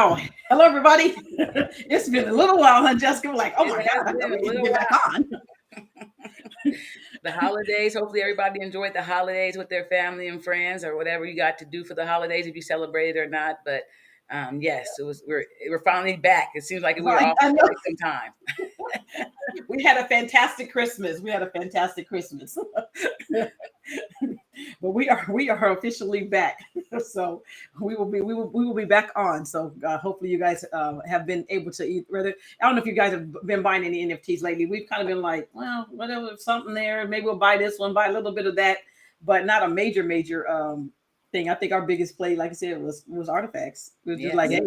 Wow. Hello, everybody. It's been a little while, huh, Jessica? We're like, oh It my has God, I been know a we need to little get back while. on. The holidays. Hopefully, everybody enjoyed the holidays with their family and friends, or whatever you got to do for the holidays, if you celebrated or not. But yes, it was. We're finally back. It seems like we were Right. off I for know. quite some time. We had a fantastic Christmas. We had a fantastic Christmas. But we are officially back. So we will be back on. So hopefully you guys have been able to eat. Rather, I don't know if you guys have been buying any NFTs lately. We've kind of been like, well, whatever, something there. Maybe we'll buy this one, buy a little bit of that, but not a major thing. I think our biggest play, like I said, was artifacts. It was just like, Yes.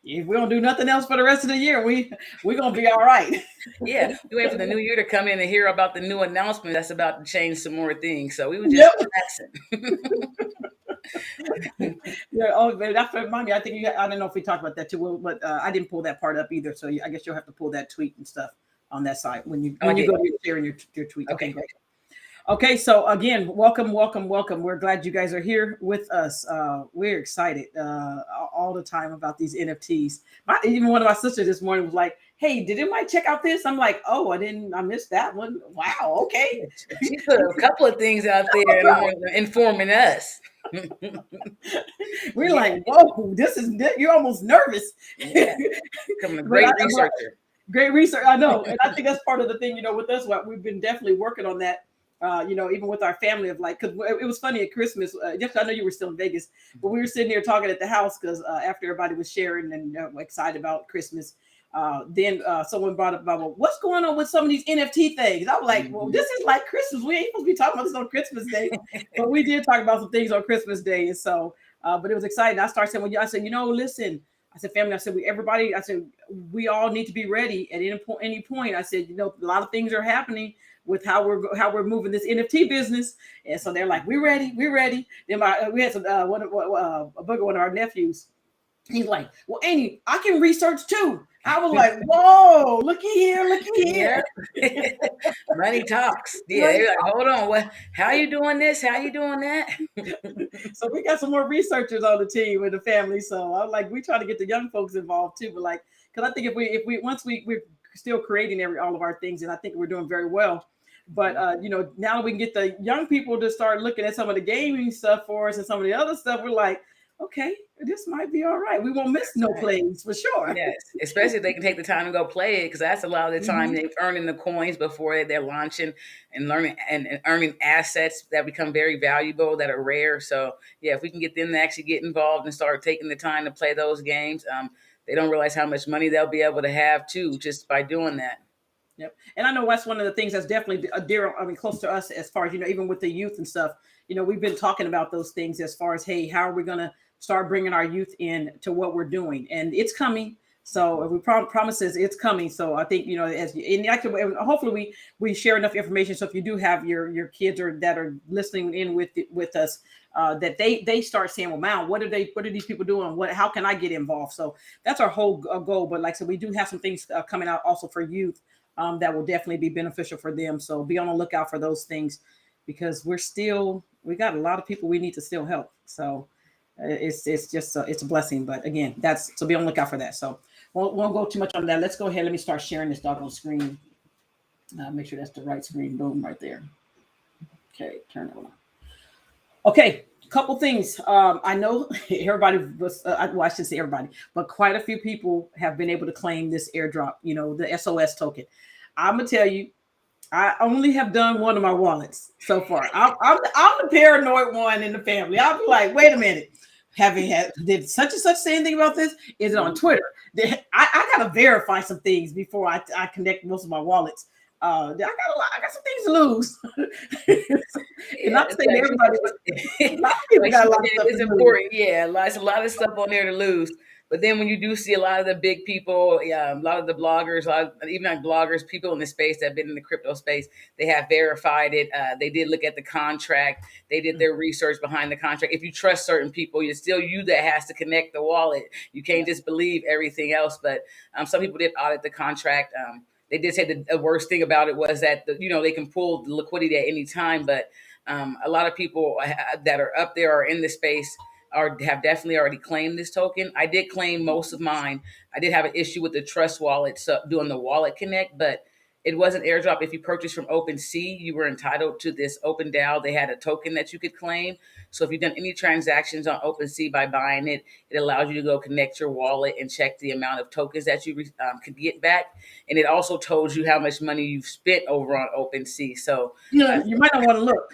hey, if we don't do nothing else for the rest of the year, we're gonna be all right. Yeah, we wait for the new year to come in and hear about the new announcement that's about to change some more things. So we were just Yep. relaxing. Yeah. Oh, man, that remind me. I think I don't know if we talked about that too, but I didn't pull that part up either. So I guess you'll have to pull that tweet and stuff on that side when you Oh, I did. go to sharing your tweet. Okay, Okay. great. Okay, so again, welcome. We're glad you guys are here with us. We're excited all the time about these NFTs. Even one of my sisters this morning was like, "Hey, did anybody check out this?" I'm like, "Oh, I didn't. I missed that one. Wow. Okay." Yeah, she put a couple of things out there informing us. We're Yeah, like, "Whoa, this is you're almost nervous." yeah, becoming a But great researcher. great research, I know, and I think that's part of the thing. With us, what we've been definitely working on that. Even with our family of like, because it was funny at Christmas. Just I know you were still in Vegas, but we were sitting here talking at the house because after everybody was sharing and excited about Christmas, then someone brought up about, well, what's going on with some of these NFT things. I was like, well, Mhm. this is like Christmas. We ain't supposed to be talking about this on Christmas Day, but we did talk about some things on Christmas Day, and so. But it was exciting. I started saying, well, I said, listen. I said, family. I said, everybody. I said, we all need to be ready at any point. I said, a lot of things are happening with how we're moving this NFT business, and so they're like, we're ready. Then we had some one of our nephews. He's like, well, Amy, I can research too. I was like, whoa, looky Yeah, here. money talks. Yeah, Money. they're like, hold on, what? How you doing this? How you doing that? So we got some more researchers on the team with the family. So I'm like, we try to get the young folks involved too. But like, because I think if we once we're still creating all of our things, and I think we're doing very well. But now we can get the young people to start looking at some of the gaming stuff for us and some of the other stuff. We're like, okay, this might be all right. We won't miss That's no right. plays for sure. Yes, especially if they can take the time to go play it, because that's a lot of the time Mhm. they're earning the coins before they're launching and learning and earning assets that become very valuable, that are rare. So yeah, if we can get them to actually get involved and start taking the time to play those games, they don't realize how much money they'll be able to have too just by doing that. Yep. And I know that's one of the things that's definitely dear, I mean, close to us as far as, even with the youth and stuff, we've been talking about those things as far as, hey, how are we going to start bringing our youth in to what we're doing? And it's coming. So we promises it's coming. So I think, as and actually, hopefully we share enough information. So if you do have your kids or that are listening in with us, that they start saying, well, man, what are these people doing? How can I get involved? So that's our whole goal. But like I said, we do have some things coming out also for youth that will definitely be beneficial for them. So be on the lookout for those things because we got a lot of people we need to still help. So it's just it's a blessing. But again, so be on the lookout for that. So won't go too much on that. Let's go ahead. Let me start sharing this doggone screen. Make sure that's the right screen. Boom, right there. Okay, turn it on. Okay, couple things. I know everybody was, well, I should say everybody, but quite a few people have been able to claim this airdrop, the SOS token. I'm going to tell you, I only have done one of my wallets so far. I'm the paranoid one in the family. I'll be like, wait a minute. Did such and such say anything about this? Is it on Twitter? I gotta verify some things before I connect most of my wallets. I got some things to lose. And Yeah, not to say to everybody, but a lot of people like she got a lot of said, stuff it's to lose. important. Yeah, a lot of stuff on there to lose. But then when you do see a lot of the big people, a lot of the bloggers, even like bloggers, people in the space that have been in the crypto space, they have verified it. They did look at the contract. They did their research behind the contract. If you trust certain people, it's still you that has to connect the wallet. You can't just believe everything else. But some people did audit the contract. They did say the worst thing about it was that they can pull the liquidity at any time, but a lot of people that are up there are in the space. have definitely already claimed this token. I did claim most of mine. I did have an issue with the Trust wallet, so doing the wallet connect, but it wasn't airdrop. If you purchased from OpenSea, you were entitled to this OpenDAO. They had a token that you could claim. So if you've done any transactions on OpenSea by buying it, it allows you to go connect your wallet and check the amount of tokens that you could get back. And it also told you how much money you've spent over on OpenSea. So Yeah, you might not want to look.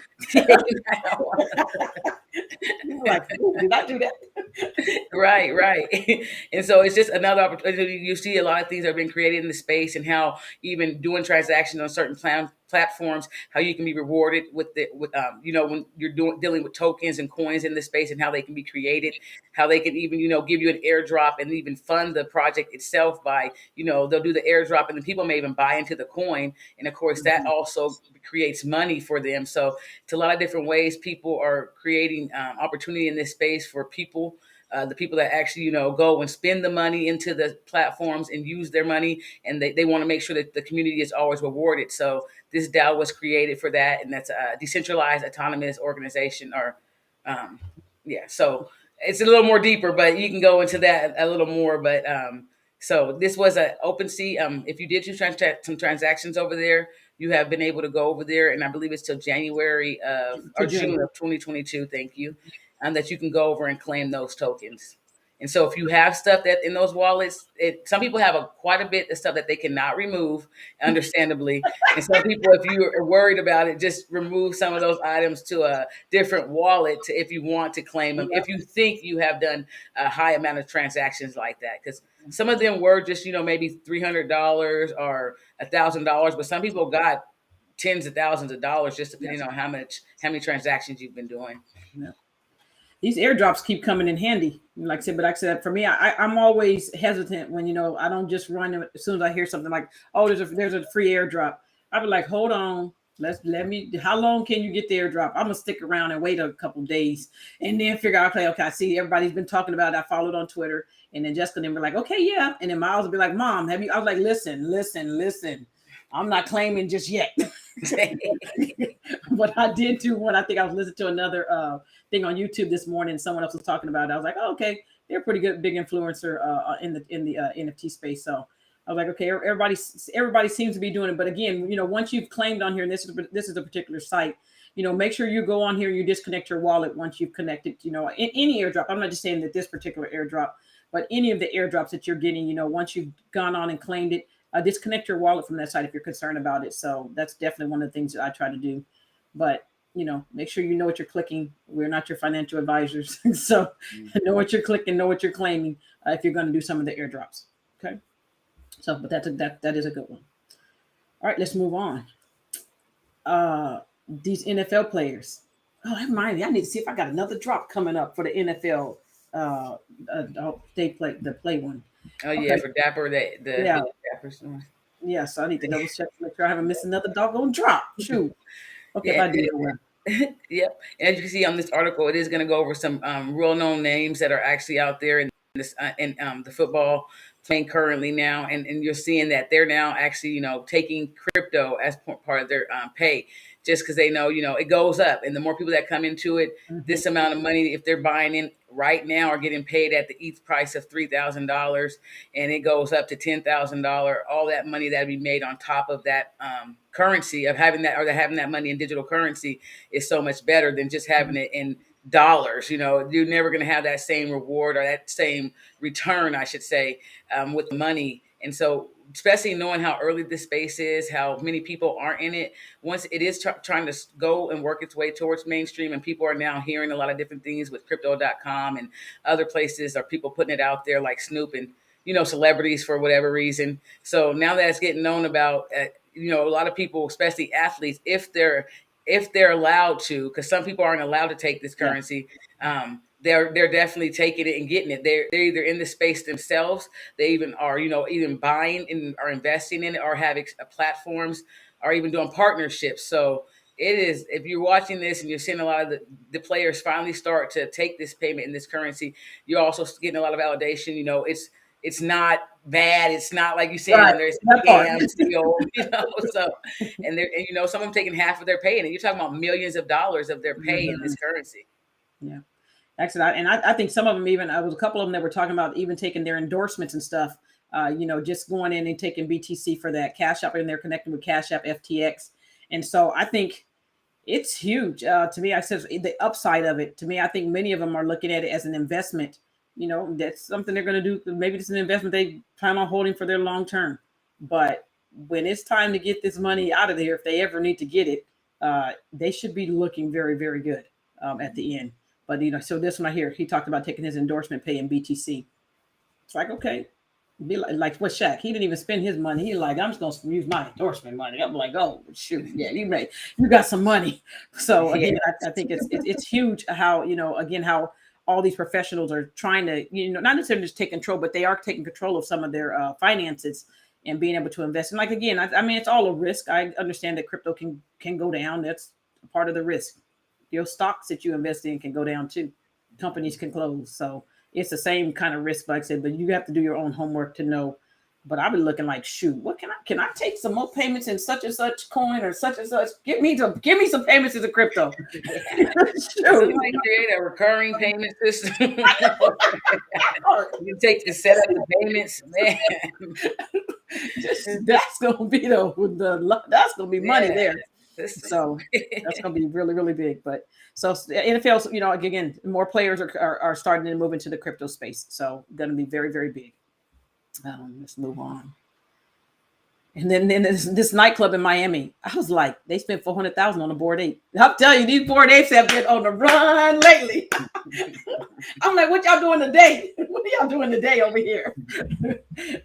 You're like, "Ooh, did I do that?" right. And so it's just another opportunity. You see a lot of things that have been created in the space, and how even doing transactions on certain platforms, how you can be rewarded with when you're dealing with tokens and coins in the space, and how they can be created, how they can even give you an airdrop and even fund the project itself by they'll do the airdrop, and then people may even buy into the coin, and of course that also creates money for them. So it's a lot of different ways people are creating opportunity in this space for people. The people that actually, go and spend the money into the platforms and use their money, and they want to make sure that the community is always rewarded. So this DAO was created for that, and that's a decentralized autonomous organization. So it's a little more deeper, but you can go into that a little more. But so this was an OpenSea. If you did some transactions over there, you have been able to go over there, and I believe it's till January or June of 2022. Thank you. That you can go over and claim those tokens. And so if you have stuff that in those wallets, some people have quite a bit of stuff that they cannot remove, understandably. And some people, if you are worried about it, just remove some of those items to a different wallet if you want to claim them, if you think you have done a high amount of transactions like that. Because some of them were just, maybe $300 or $1,000, but some people got tens of thousands of dollars just depending on how many transactions you've been doing. Yeah. These airdrops keep coming in handy. Like I said, for me, I'm always hesitant when, I don't just run as soon as I hear something like, oh, there's a free airdrop. I'll be like, hold on. How long can you get the airdrop? I'm gonna stick around and wait a couple days and then figure out, okay, I see everybody's been talking about it. I followed on Twitter, and then Jessica and them were like, okay, yeah. And then Miles will be like, Mom, have you? I was like, listen. I'm not claiming just yet. But I did do one. I think I was listening to another thing on YouTube this morning. Someone else was talking about it. I was like, oh, okay, they're a pretty good big influencer in the NFT space. So I was like, okay, everybody seems to be doing it. But again, once you've claimed on here, and this is a particular site, make sure you go on here and you disconnect your wallet once you've connected. In any airdrop. I'm not just saying that this particular airdrop, but any of the airdrops that you're getting. Once you've gone on and claimed it. Disconnect your wallet from that site if you're concerned about it. So that's definitely one of the things that I try to do. But make sure you know what you're clicking. We're not your financial advisors, so know what you're clicking, know what you're claiming if you're going to do some of the airdrops. Okay. So, but that is a good one. All right, let's move on. These NFL players. Oh, that reminds me. I need to see if I got another drop coming up for the NFL. They play one. Oh yeah, for Dapper the Dapper store. Yeah, so I need to double check to make sure I haven't missed another doggone drop. Shoot. Okay, if I did well. Yep. And as you can see on this article, it is going to go over some real known names that are actually out there in this the football playing currently now, and you're seeing that they're now actually taking crypto as part of their pay, just because they know it goes up, and the more people that come into it, this amount of money, if they're buying in right now, are getting paid at the ETH price of $3,000, and it goes up to $10,000. All that money that'd be made on top of that currency of having that money in digital currency is so much better than just having it in dollars. You're never going to have that same reward or that same return, I should say, with money. And so, especially knowing how early this space is, how many people aren't in it, once it is trying to go and work its way towards mainstream, and people are now hearing a lot of different things with crypto.com and other places, are people putting it out there like Snoop and celebrities for whatever reason. So now that it's getting known about, a lot of people, especially athletes, if they're allowed to, because some people aren't allowed to take this currency, they're definitely taking it and getting it. They're either in the space themselves, they even are even buying and are investing in it, or having platforms, or even doing partnerships. So it is, if you're watching this and you're seeing a lot of the players finally start to take this payment in this currency, you're also getting a lot of validation. It's not bad. It's not like you saying there's scams still, So, and some of them taking half of their pay, and you're talking about millions of dollars of their pay in this currency. Yeah, Actually, I think some of them even, I was a couple of them that were talking about even taking their endorsements and stuff, just going in and taking BTC for that Cash App, and they're connecting with Cash App FTX. And so I think it's huge. To me, I said the upside of it. To me, I think many of them are looking at it as an investment. That's something they're going to do. Maybe it's an investment they plan on holding for their long term. But when it's time to get this money out of there, if they ever need to get it, they should be looking very, very good at the end. But so this one I hear, he talked about taking his endorsement pay in BTC. It's like, okay, be like what Shaq? He didn't even spend his money. He like, I'm just gonna use my endorsement money. I'm like, oh shoot, yeah, you got some money. So again, I think it's huge how again how all these professionals are trying to not necessarily just take control, but they are taking control of some of their finances and being able to invest. And like again, I mean, it's all a risk. I understand that crypto can go down. That's a part of the risk. Your stocks that you invest in can go down too. Companies can close. So it's the same kind of risk, like I said, but you have to do your own homework to know. But I've been looking like, shoot, what can I take some more payments in such and such coin or such and such? Give me some payments into crypto. Somebody create a recurring payment system. You take to set up the payments, man. That's gonna be that's gonna be money there. So that's going to be really, really big. But so NFL, again, more players are starting to move into the crypto space. So going to be very, very big. Let's move on. And then this nightclub in Miami, I was like, they spent $400,000 on a Bored Ape. I'm telling you, these Bored Apes have been on the run lately. I'm like, what y'all doing today? What are y'all doing today over here?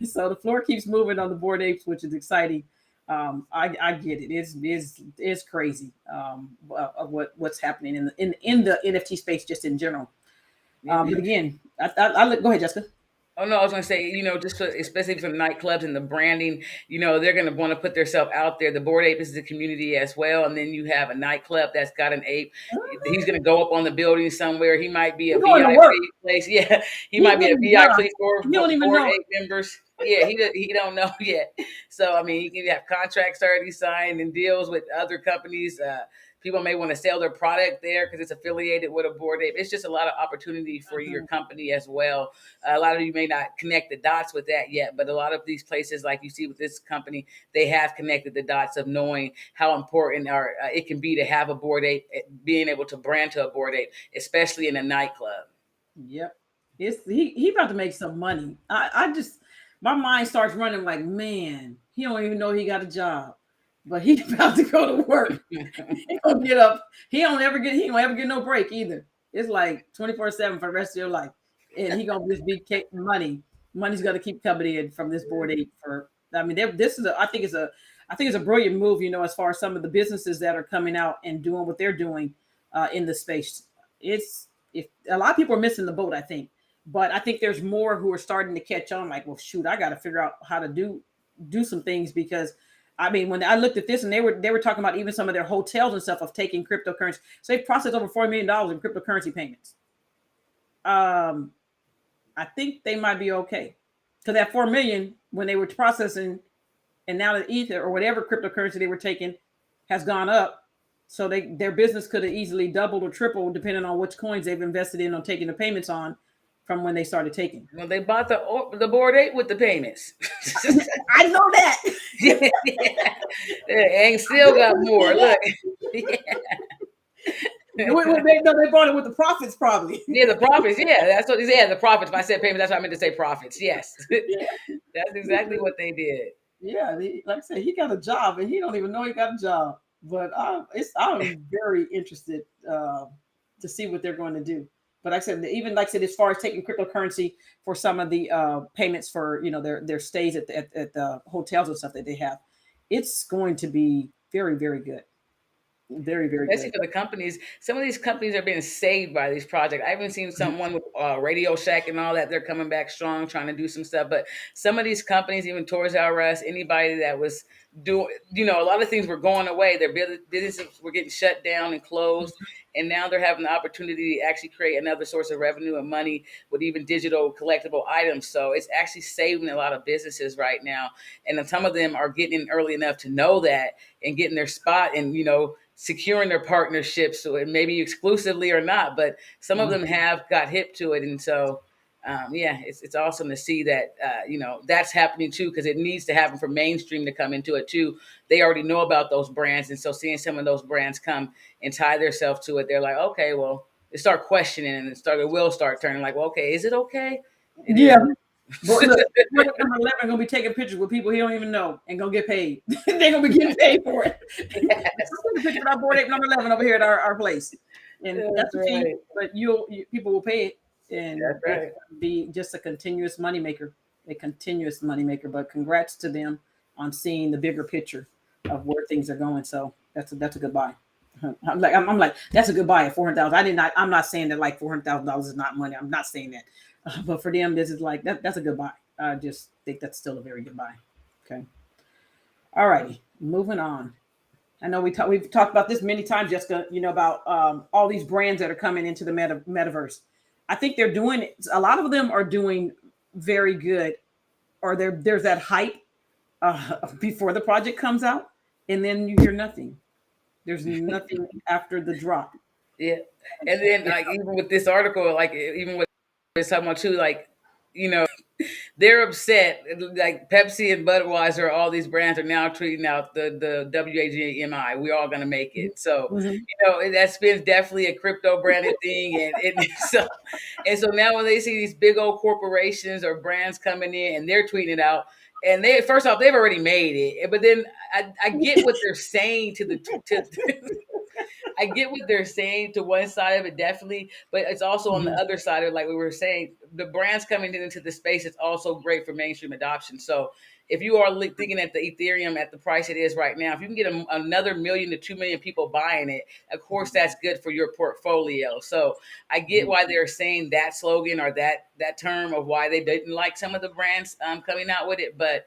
So the floor keeps moving on the Bored Apes, which is exciting. I get it. It's crazy of what's happening in the NFT space just in general. But again, I go ahead, Jessica. Oh no, I was going to say, just especially for the nightclubs and the branding, they're going to want to put themselves out there. The Bored Ape is the community as well, and then you have a nightclub that's got an ape. He's going to go up on the building somewhere. He might be a VIP place. Yeah, he might be a VIP for Bored Ape members. Yeah, he don't know yet. So I mean, you can have contracts already signed and deals with other companies. People may want to sell their product there because it's affiliated with a Bored Ape. It's just a lot of opportunity for your company as well. A lot of you may not connect the dots with that yet, but a lot of these places, like you see with this company, they have connected the dots of knowing how important it can be to have a Bored Ape, being able to brand to a Bored Ape, especially in a nightclub. Yep, he about to make some money. I just my mind starts running like, man, he don't even know he got a job. But he's about to go to work. He gonna get up. He don't ever get no break either. It's like 24/7 for the rest of your life. And he gonna just be money. Money's gonna keep coming in from this Bored Ape I think it's a brilliant move, as far as some of the businesses that are coming out and doing what they're doing in the space. If a lot of people are missing the boat, I think. But I think there's more who are starting to catch on, like, well, shoot, I gotta figure out how to do some things because I mean, when I looked at this and they were talking about even some of their hotels and stuff of taking cryptocurrency. So they processed over $4 million in cryptocurrency payments. I think they might be okay. Because that 4 million, when they were processing, and now the Ether or whatever cryptocurrency they were taking has gone up. So their business could have easily doubled or tripled depending on which coins they've invested in on taking the payments on from when they started taking. Well, they bought the Bored Ape with the payments. I know that. Yeah. And still got more. Look. Yeah. They bought it with the profits, probably. Yeah, the profits. Yeah, that's what. Yeah, the profits. If I said payments, that's what I meant to say. Profits. Yes, yeah. That's exactly what they did. Yeah, like I said, he got a job, and he don't even know he got a job. But I'm very interested to see what they're going to do. But like I said, as far as taking cryptocurrency for some of the payments for their stays at the hotels and stuff that they have, it's going to be very, very good. Very, very especially good for the companies. Some of these companies are being saved by these projects. I haven't seen someone with Radio Shack and all that. They're coming back strong, trying to do some stuff. But some of these companies, even Toys R Us, anybody that was doing, a lot of things were going away. Their businesses were getting shut down and closed. and now they're having the opportunity to actually create another source of revenue and money with even digital collectible items. So it's actually saving a lot of businesses right now, and then some of them are getting in early enough to know that and getting their spot and securing their partnerships, so it maybe exclusively or not, but some of them have got hip to it, and so. It's awesome to see that, that's happening too, because it needs to happen for mainstream to come into it too. They already know about those brands. And so seeing some of those brands come and tie themselves to it, they're like, okay, well, they start questioning and it will start turning like, well, okay, is it okay? It Yeah. is. But look, we're number 11 gonna be taking pictures with people he don't even know and gonna get paid. They're gonna be getting paid for it. Yes. We're taking a picture of our board ape number 11 over here at our place. And that's a fee, right. but people will pay it. And That's right. it's gonna be just a continuous moneymaker, but congrats to them on seeing the bigger picture of where things are going. So that's a good buy. I'm like, that's a good buy at 400,000. I'm not saying that like $400,000 is not money. I'm not saying that. But for them, this is like that's a good buy. I just think that's still a very good buy. Okay. All righty. Moving on. I know we've talked about this many times, Jessica, about all these brands that are coming into the metaverse. I think they're doing, a lot of them are doing very good, or there's that hype before the project comes out, and then you hear nothing. There's nothing after the drop. Yeah. And then like even with this article, like even with it's talking about too, like, they're upset. Like Pepsi and Budweiser, all these brands are now tweeting out the WAGMI. We're all gonna make it. So that's been definitely a crypto branded thing, and so now when they see these big old corporations or brands coming in and they're tweeting it out, and they first off they've already made it, but then I get what they're saying I get what they're saying to one side of it, definitely, but it's also on the other side of it, like we were saying, the brands coming into the space is also great for mainstream adoption. So if you are thinking at the Ethereum at the price it is right now, if you can get another 1 million to 2 million people buying it, of course that's good for your portfolio. So I get why they're saying that slogan or that term of why they didn't like some of the brands coming out with it, but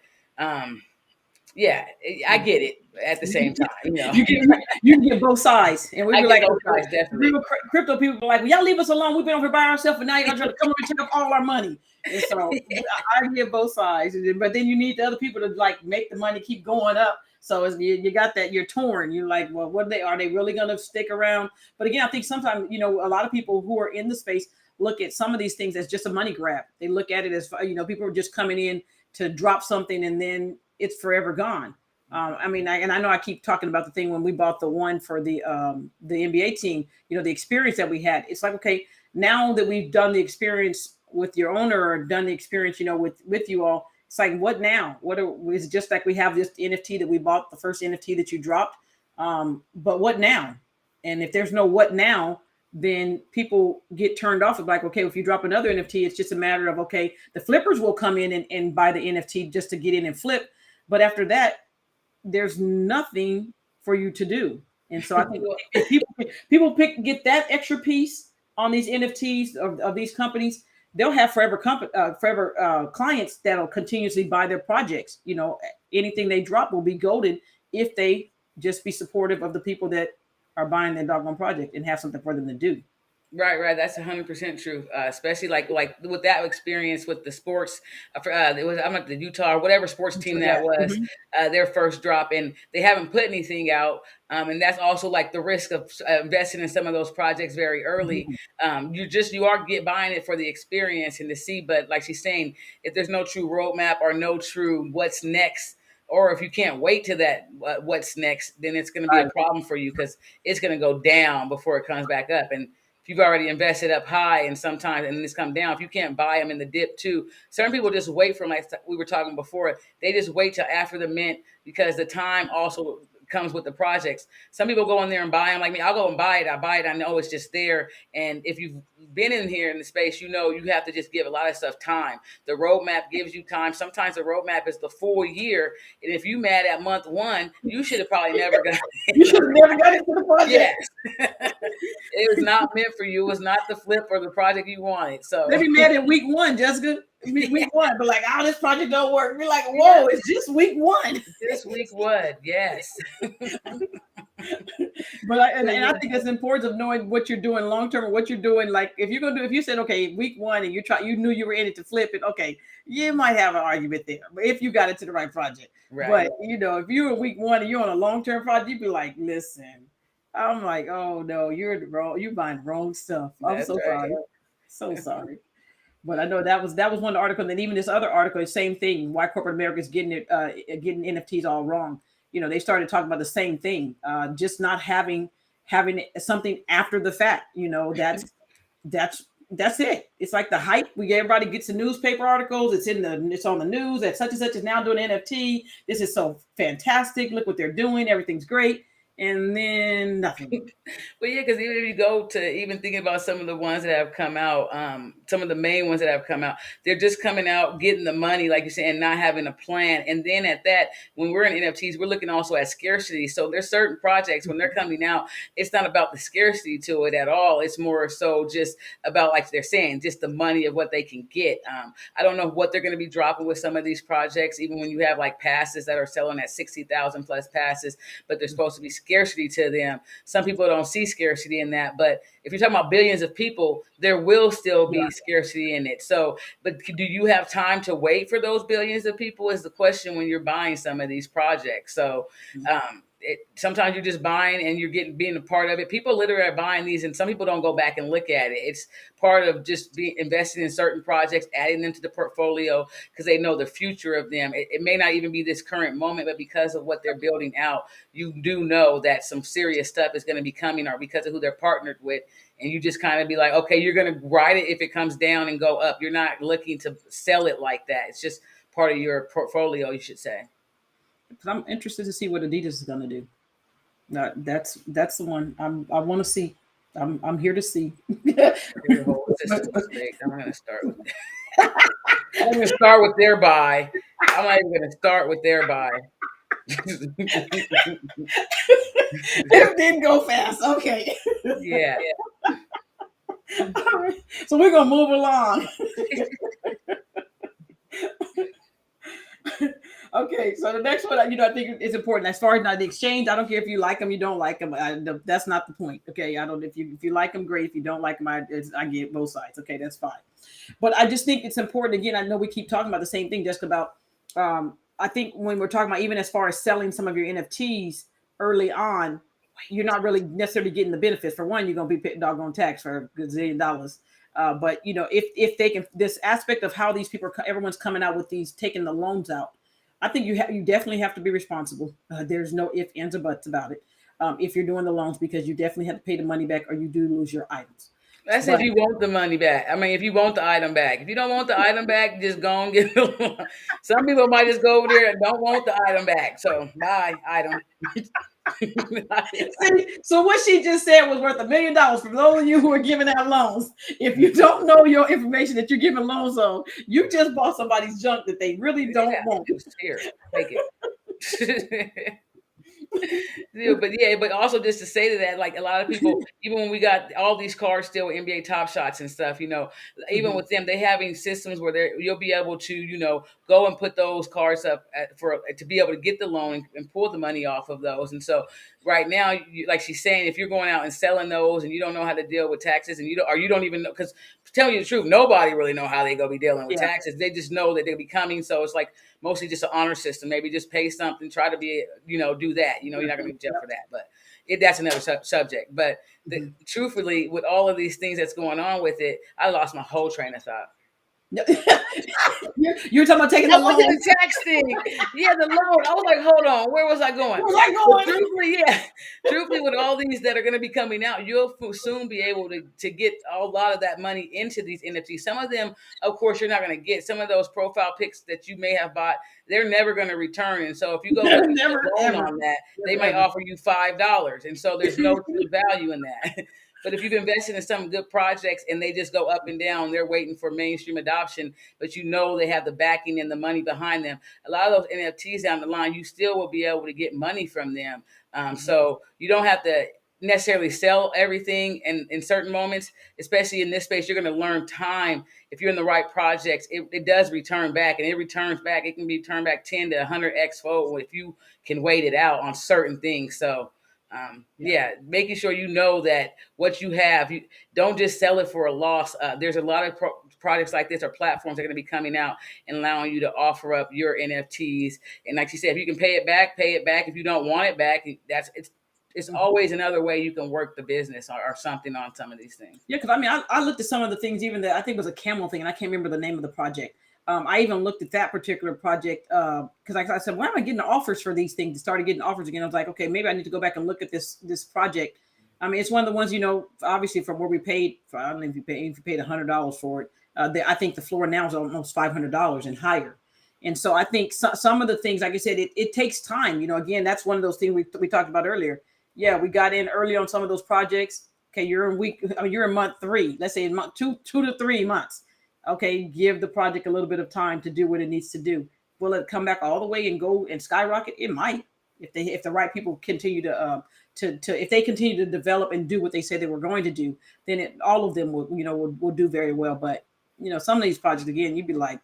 yeah, I get it at the same time. You can get both sides. And we I were get like, both sides, definitely. Crypto people were like, well, y'all leave us alone. We've been over here by ourselves, and now you're trying to come over and take up all our money. And so I get both sides. But then you need the other people to like make the money keep going up. So you got that, you're torn. You're like, well, are they really going to stick around? But again, I think sometimes, a lot of people who are in the space look at some of these things as just a money grab. They look at it as, people are just coming in to drop something and then it's forever gone. I know I keep talking about the thing when we bought the one for the NBA team, the experience that we had. It's like, okay, now that we've done the experience with your owner or done the experience, with you all, it's like, what now? Is it just like we have this NFT that we bought, the first NFT that you dropped? But what now? And if there's no what now, then people get turned off of like, okay, if you drop another NFT, it's just a matter of, okay, the flippers will come in and buy the NFT just to get in and flip. But after that, there's nothing for you to do. And so I think if people get that extra piece on these NFTs of these companies, they'll have forever clients that'll continuously buy their projects. Anything they drop will be golden if they just be supportive of the people that are buying their doggone project and have something for them to do. Right. That's 100% true. Especially like with that experience with the sports, it was I'm at the Utah or whatever sports team that was their first drop, and they haven't put anything out. And that's also like the risk of investing in some of those projects very early. You are buying it for the experience and to see, but like she's saying, if there's no true roadmap or no true what's next, or if you can't wait to that what's next, then it's going to be a problem for you because it's going to go down before it comes back up. And you've already invested up high and it's come down. If you can't buy them in the dip too, certain people just wait for, like we were talking before, they just wait till after the mint because the time also comes with the projects. Some people go in there and buy them like me. I'll go and buy it. I know it's just there. And if you've been in here in the space, you have to just give a lot of stuff time. The roadmap gives you time. Sometimes the roadmap is the full year. And if you mad at month one, you should have probably never got it. You should have never got into the project. Yes. It was not meant for you. It was not the flip or the project you wanted. So maybe mad at week one, Jessica. Week one, but like, this project don't work. We're like, whoa, it's just week one. Just week one, yes. But I think it's important of knowing what you're doing long term and what you're doing. Like if you're gonna do, if you said okay, week one and you knew you were in it to flip it, okay, you might have an argument there. But if you got into the right project, Right. but if you were week one and you're on a long term project, you'd be like, listen, I'm like, oh no, you're buying wrong stuff. I'm That's so right. sorry, so sorry. But I know that was one article, and then even this other article, the same thing. Why corporate America is getting NFTs all wrong. They started talking about the same thing, just not having something after the fact. That's it. It's like the hype. Everybody gets the newspaper articles. It's on the news that such and such is now doing NFT. This is so fantastic. Look what they're doing. Everything's great, and then nothing. Well, yeah, because even if you go to even thinking about some of the ones that have come out, some of the main ones that have come out, they're just coming out, getting the money, like you said, and not having a plan. And then at that, when we're in NFTs, we're looking also at scarcity. So there's certain projects when they're coming out, it's not about the scarcity to it at all. It's more so just about, like they're saying, just the money of what they can get. I don't know what they're going to be dropping with some of these projects, even when you have like passes that are selling at 60,000 plus passes, but there's supposed to be scarcity to them. Some people don't see scarcity in that, but if you're talking about billions of people, there will still be scarcity in it. So, but do you have time to wait for those billions of people is the question when you're buying some of these projects. So, sometimes you're just buying and you're being a part of it. People literally are buying these, and some people don't go back and look at it. It's part of just being investing in certain projects, adding them to the portfolio because they know the future of them. It may not even be this current moment, but because of what they're building out, you do know that some serious stuff is going to be coming, or because of who they're partnered with. And you just kind of be like, okay, you're going to ride it if it comes down and go up. You're not looking to sell it like that. It's just part of your portfolio, you should say. I'm interested to see what Adidas is going to do. That's the one I want to see. I'm here to see. Their whole system is big. I'm going to start with. I'm going to start with their buy. I'm not even going to start with their buy. It didn't go fast. Okay. Yeah. All right. So we're gonna move along. Okay, so the next one, I think it's important as far as not the exchange. I don't care if you like them, you don't like them. That's not the point. Okay, I don't. If you like them, great. If you don't like them, I get both sides. Okay, that's fine. But I just think it's important. Again, I know we keep talking about the same thing, just about. I think when we're talking about even as far as selling some of your NFTs early on, you're not really necessarily getting the benefits. For one, you're gonna be paying doggone tax for a gazillion dollars. But if they can, this aspect of how these people, everyone's coming out with these, taking the loans out. I think you definitely have to be responsible. There's no ifs, ands, or buts about it. If you're doing the loans, because you definitely have to pay the money back, or you do lose your items. That's But if you want the money back. I mean, if you want the item back. If you don't want the item back, just go and get it. Some people might just go over there and don't want the item back. So bye, item. see, so what she just said was worth $1 million for those of you who are giving out loans. If you don't know your information that you're giving loans on, you just bought somebody's junk that they really don't want. Here, take it. Yeah, but also just to say to that, like a lot of people, even when we got all these cars still with NBA Top Shots and stuff, even with them, they having systems where you'll be able to, go and put those cars up to be able to get the loan and pull the money off of those. And so right now, like she's saying, if you're going out and selling those and you don't know how to deal with taxes and you don't even know, because to tell you the truth, nobody really know how they go be dealing with taxes. They just know that they'll be coming. So it's like mostly just an honor system. Maybe just pay something, try to be, do that. You're not going to be jail for that. But that's another subject. But truthfully, with all of these things that's going on with it, I lost my whole train of thought. You're talking about taking the loan. The tax thing. Yeah, the loan. I was like, hold on, where was I going? Truthfully, with all these that are going to be coming out, you'll soon be able to get a lot of that money into these NFTs. Some of them, of course, you're not going to get. Some of those profile pics that you may have bought, they're never going to return. And so if you go with a loan on that, they might offer you $5. And so there's no value in that. But if you've invested in some good projects and they just go up and down, they're waiting for mainstream adoption, but they have the backing and the money behind them. A lot of those NFTs down the line, you still will be able to get money from them. So you don't have to necessarily sell everything in certain moments, especially in this space. You're going to learn time. If you're in the right projects, it does return back, and it returns back. It can be turned back 10 to 100x fold if you can wait it out on certain things. So Making sure you know that what you have, you don't just sell it for a loss. There's a lot of projects like this or platforms that are going to be coming out and allowing you to offer up your NFTs. And like you said, if you can pay it back, pay it back. If you don't want it back, it's always another way you can work the business or something on some of these things. Yeah, because I mean, I looked at some of the things, even that I think was a camel thing, and I can't remember the name of the project. I even looked at that particular project because I said, why am I getting offers for these things? Started getting offers again. I was like, okay, maybe I need to go back and look at this project. I mean, it's one of the ones, obviously from where we paid. I don't know if you paid $100 for it. I think the floor now is almost $500 and higher. And so I think some of the things, like I said, it takes time. Again, that's one of those things we talked about earlier. Yeah, we got in early on some of those projects. Okay, you're in month 3. Let's say in month 2 to 3 months. Okay, give the project a little bit of time to do what it needs to do. Will it come back all the way and go and skyrocket? It might, if the right people continue to if they continue to develop and do what they say they were going to do, then all of them will do very well. But some of these projects, again, you'd be like,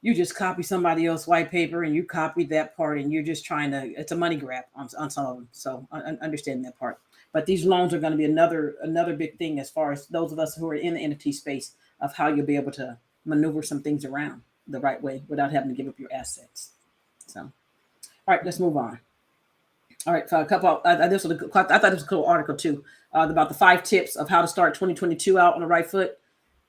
you just copy somebody else's white paper and you copied that part and you're just trying to, it's a money grab on some of them. So I understand that part. But these loans are going to be another big thing as far as those of us who are in the NFT space of how you'll be able to maneuver some things around the right way without having to give up your assets. So, all right, let's move on. All right, a couple. I thought this was a cool article too about the 5 tips of how to start 2022 out on the right foot.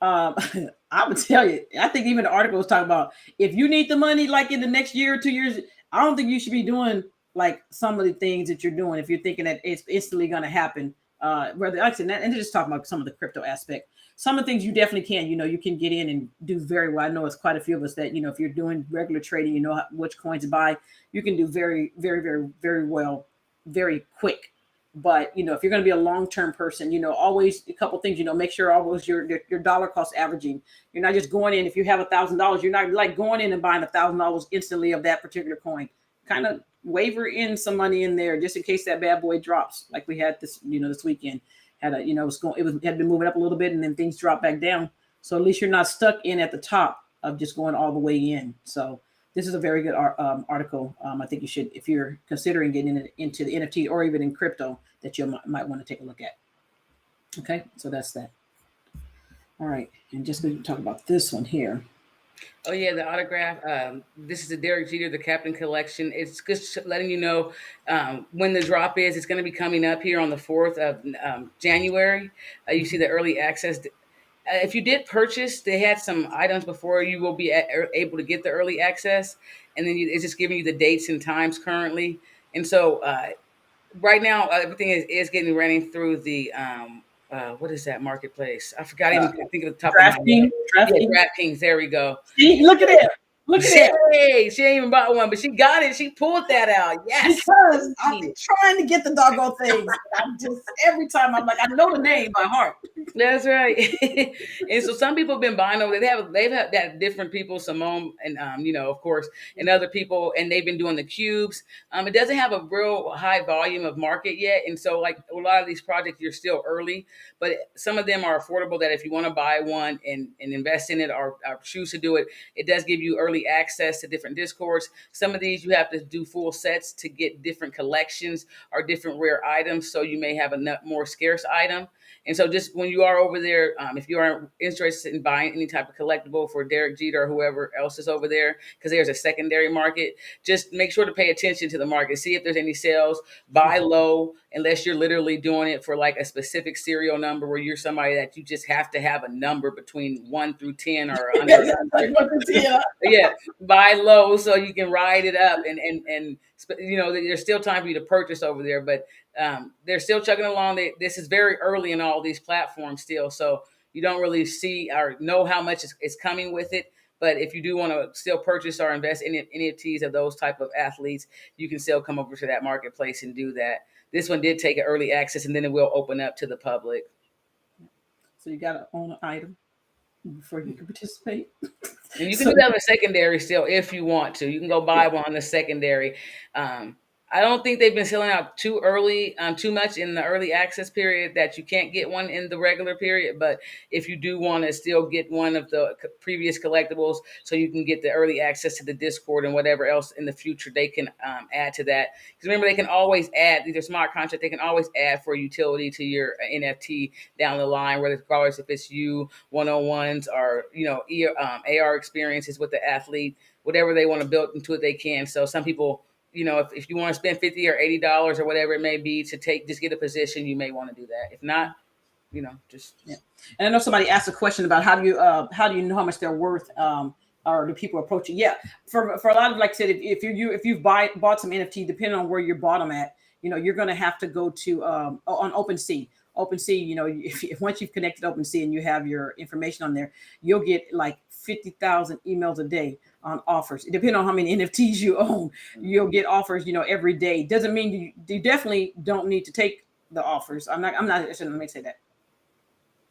I would tell you, I think even the article was talking about if you need the money like in the next year or 2 years, I don't think you should be doing like some of the things that you're doing if you're thinking that it's instantly going to happen. Rather, like I said, and just talking about some of the crypto aspect. Some of the things you definitely can, you can get in and do very well. I know it's quite a few of us that, if you're doing regular trading, which coins to buy, you can do very, very, very, very well, very quick. But, if you're going to be a long-term person, always a couple things, make sure always your dollar cost averaging. You're not just going in. If you have $1,000, you're not like going in and buying $1,000 instantly of that particular coin. Kind of waver in some money in there just in case that bad boy drops, like we had this, this weekend. Had been moving up a little bit and then things dropped back down. So at least you're not stuck in at the top of just going all the way in. So this is a very good article. I think you should, if you're considering getting into the NFT or even in crypto, that you might want to take a look at. Okay, so that's that. All right, and just going to talk about this one here. Oh yeah, the autograph. This is the Derek Jeter, the Captain Collection. It's just letting you know when the drop is. It's going to be coming up here on the 4th of January. You see the early access. If you did purchase, they had some items before. You will be able to get the early access, and then it's just giving you the dates and times currently. And so right now, everything is getting running through the what is that marketplace? I forgot even think of the top of my head. DraftKings. There we go. See, look at it. Look at it. She ain't even bought one, but she got it. She pulled that out. Yes. Because I've been trying to get the doggone things. I'm just every time I'm like, I know the name by heart. That's right. And so some people have been buying over. They've had that different people, Simone and of course, and other people, and they've been doing the cubes. It doesn't have a real high volume of market yet, and so like a lot of these projects, you're still early, but some of them are affordable. That if you want to buy one and invest in it or choose to do it, it does give you early access to different discords. Some of these you have to do full sets to get different collections or different rare items, so you may have a more scarce item. And so just when you are over there, if you are interested in buying any type of collectible for Derek Jeter or whoever else is over there, because there's a secondary market, just make sure to pay attention to the market. See if there's any sales. Buy low, unless you're literally doing it for like a specific serial number where you're somebody that you just have to have a number between 1 through 10 or under. Yeah, buy low so you can ride it up and there's still time for you to purchase over there, but they're still chugging along. This is very early in all these platforms still, so you don't really see or know how much is coming with it. But if you do want to still purchase or invest in NFTs of those type of athletes, you can still come over to that marketplace and do that. This one did take an early access, and then it will open up to the public. So you got to own an item before you can participate. And you can do that on the secondary still if you want to. You can go buy one on the secondary. I don't think they've been selling out too early, too much in the early access period that you can't get one in the regular period. But if you do want to still get one of the previous collectibles, so you can get the early access to the Discord and whatever else in the future, they can add to that. Because remember, they can always add either smart contract. They can always add for utility to your NFT down the line, whether regardless if it's you one-on-ones or AR experiences with the athlete, whatever they want to build into it, they can. So some people, if you want to spend $50 or $80 or whatever it may be to just get a position, you may want to do that. If not, just yeah. And I know somebody asked a question about how do you know how much they're worth, or do people approach you? Yeah, for a lot of, like I said, if you've bought some NFT, depending on where you bought them at, you're going to have to go to on OpenSea. OpenSea, if once you've connected OpenSea and you have your information on there, you'll get like 50,000 emails a day on offers. Depending on how many NFTs you own, you'll get offers, every day. Doesn't mean you definitely don't need to take the offers. I shouldn't make say that.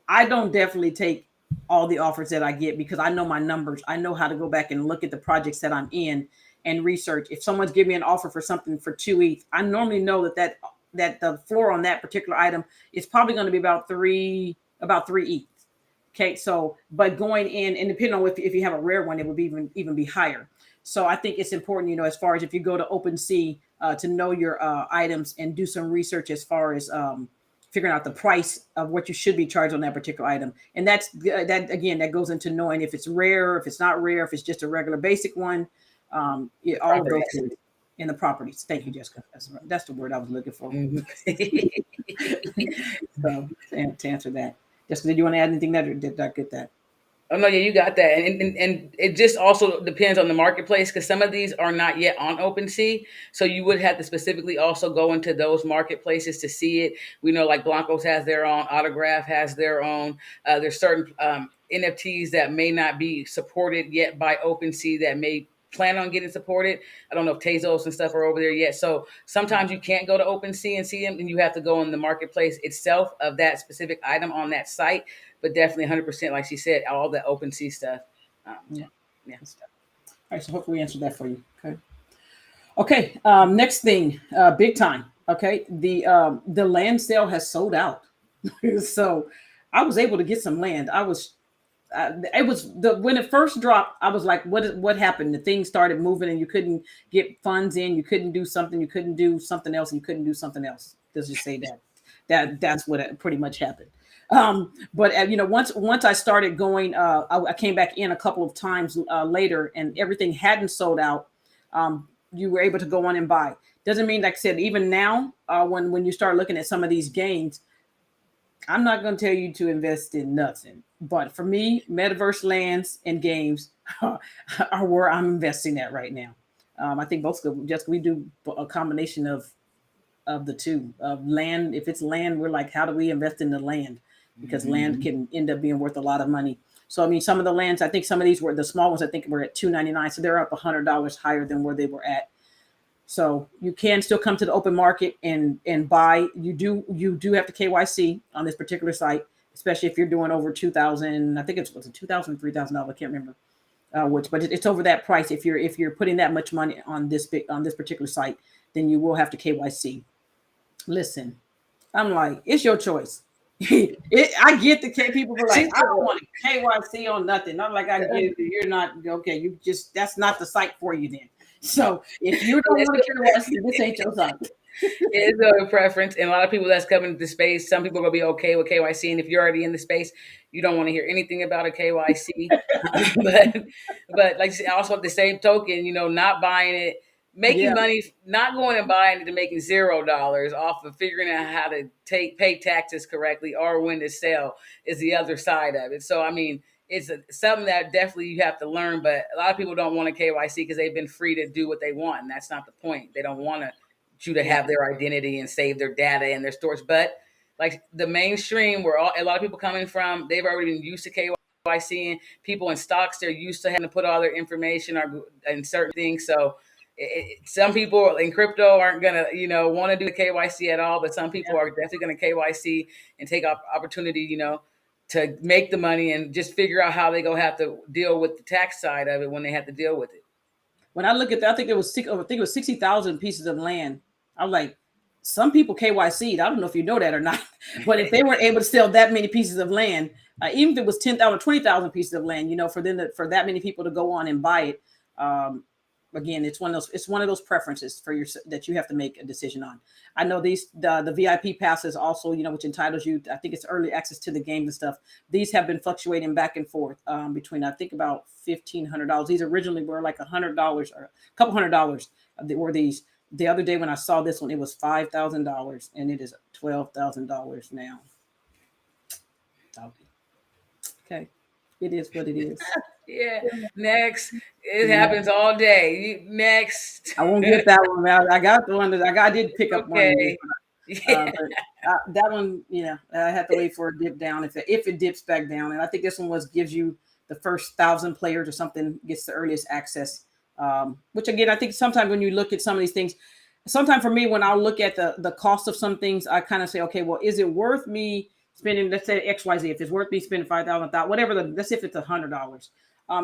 I don't definitely take all the offers that I get because I know my numbers. I know how to go back and look at the projects that I'm in and research. If someone's giving me an offer for something for 2 ETH, I normally know that the floor on that particular item is probably going to be about 3 ETH. Okay, so but going in and depending on if you have a rare one, it would be even be higher. So I think it's important, as far as if you go to OpenSea to know your items and do some research as far as figuring out the price of what you should be charged on that particular item. And that goes into knowing if it's rare, if it's not rare, if it's just a regular basic one. All of those things in the properties. Thank you, Jessica. That's the word I was looking for. So to answer that. Jessica, did you want to add anything that, or did I get that? Oh no, yeah, you got that, and it just also depends on the marketplace because some of these are not yet on OpenSea, so you would have to specifically also go into those marketplaces to see it. We know like Blancos has their own, Autograph has their own. There's certain NFTs that may not be supported yet by OpenSea that may plan on getting supported. I don't know if Tezos and stuff are over there yet. So sometimes you can't go to OpenSea and see them, and you have to go in the marketplace itself of that specific item on that site. But definitely 100%, like she said, all the OpenSea stuff. Yeah. All right, so hopefully we answered that for you. Okay. Next thing, big time. Okay, the land sale has sold out. So I was able to get some land. When it first dropped, I was like, what happened? The thing started moving and you couldn't get funds in, you couldn't do something, you couldn't do something else, and you couldn't do something else. Does it say that's what pretty much happened. But once I started going, I came back in a couple of times later, and everything hadn't sold out. You were able to go on and buy. Doesn't mean, like I said, even now, when you start looking at some of these gains, I'm not going to tell you to invest in nothing. But for me, Metaverse lands and games are where I'm investing at right now. I think both just we do a combination of the two. Land, if it's land, we're like, how do we invest in the land? Because land can end up being worth a lot of money. So I mean, some of the lands, I think some of these were the small ones. I think were at $2.99, so they're up $100 higher than where they were at. So you can still come to the open market and buy. You do have to KYC on this particular site, especially if you're doing over 2,000. I think it's $2,000, $3,000. I can't remember which, but it's over that price. If you're putting that much money on this particular site, then you will have to KYC. Listen, I'm like, it's your choice. I get the people were like, I don't want to KYC on nothing. Not like I get it. You're not okay. You just that's not the site for you then. So if you don't want to KYC, this ain't your site. It is a preference, and a lot of people that's coming to the space, some people are gonna be okay with KYC, and if you're already in the space, you don't want to hear anything about a KYC. but like also at the same token, not buying it, making money, not going and buying it and making $0 off of figuring out how to pay taxes correctly or when to sell is the other side of it. So I mean, it's something that definitely you have to learn, but a lot of people don't want to KYC because they've been free to do what they want, and that's not the point. They don't want you to have their identity and save their data and their storage. But like the mainstream, where a lot of people coming from, they've already been used to KYC. People in stocks, they're used to having to put all their information and certain things. So some people in crypto aren't gonna, want to do the KYC at all, but some people are definitely going to KYC and take opportunity, to make the money and just figure out how they go have to deal with the tax side of it when they have to deal with it. When I look at that, I think it was 60,000 pieces of land I'm like, some people KYC'd. I don't know if you know that or not, but if they were able to sell that many pieces of land, even if it was 10,000, 20,000 pieces of land, for them for that many people to go on and buy it, again, it's one of those preferences for your that you have to make a decision on. I know the VIP passes also, which entitles you. I think it's early access to the games and stuff. These have been fluctuating back and forth between I think about $1,500. These originally were like $100 or a couple $100. Were these the other day when I saw this one, it was $5,000 and it is $12,000 now. Okay, it is what it is. Yeah. Next. It happens all day. Next. I won't get that one. I got the one that I did pick up one of these, Okay. Yeah. but that one, I have to wait for a dip down if it dips back down. And I think this one gives you the first 1,000 players or something gets the earliest access. Which again, I think sometimes when you look at some of these things, sometimes for me, when I look at the cost of some things, I kind of say, okay, well, is it worth me spending, let's say XYZ, if it's worth me spending 5,000, whatever, let's say if it's $100.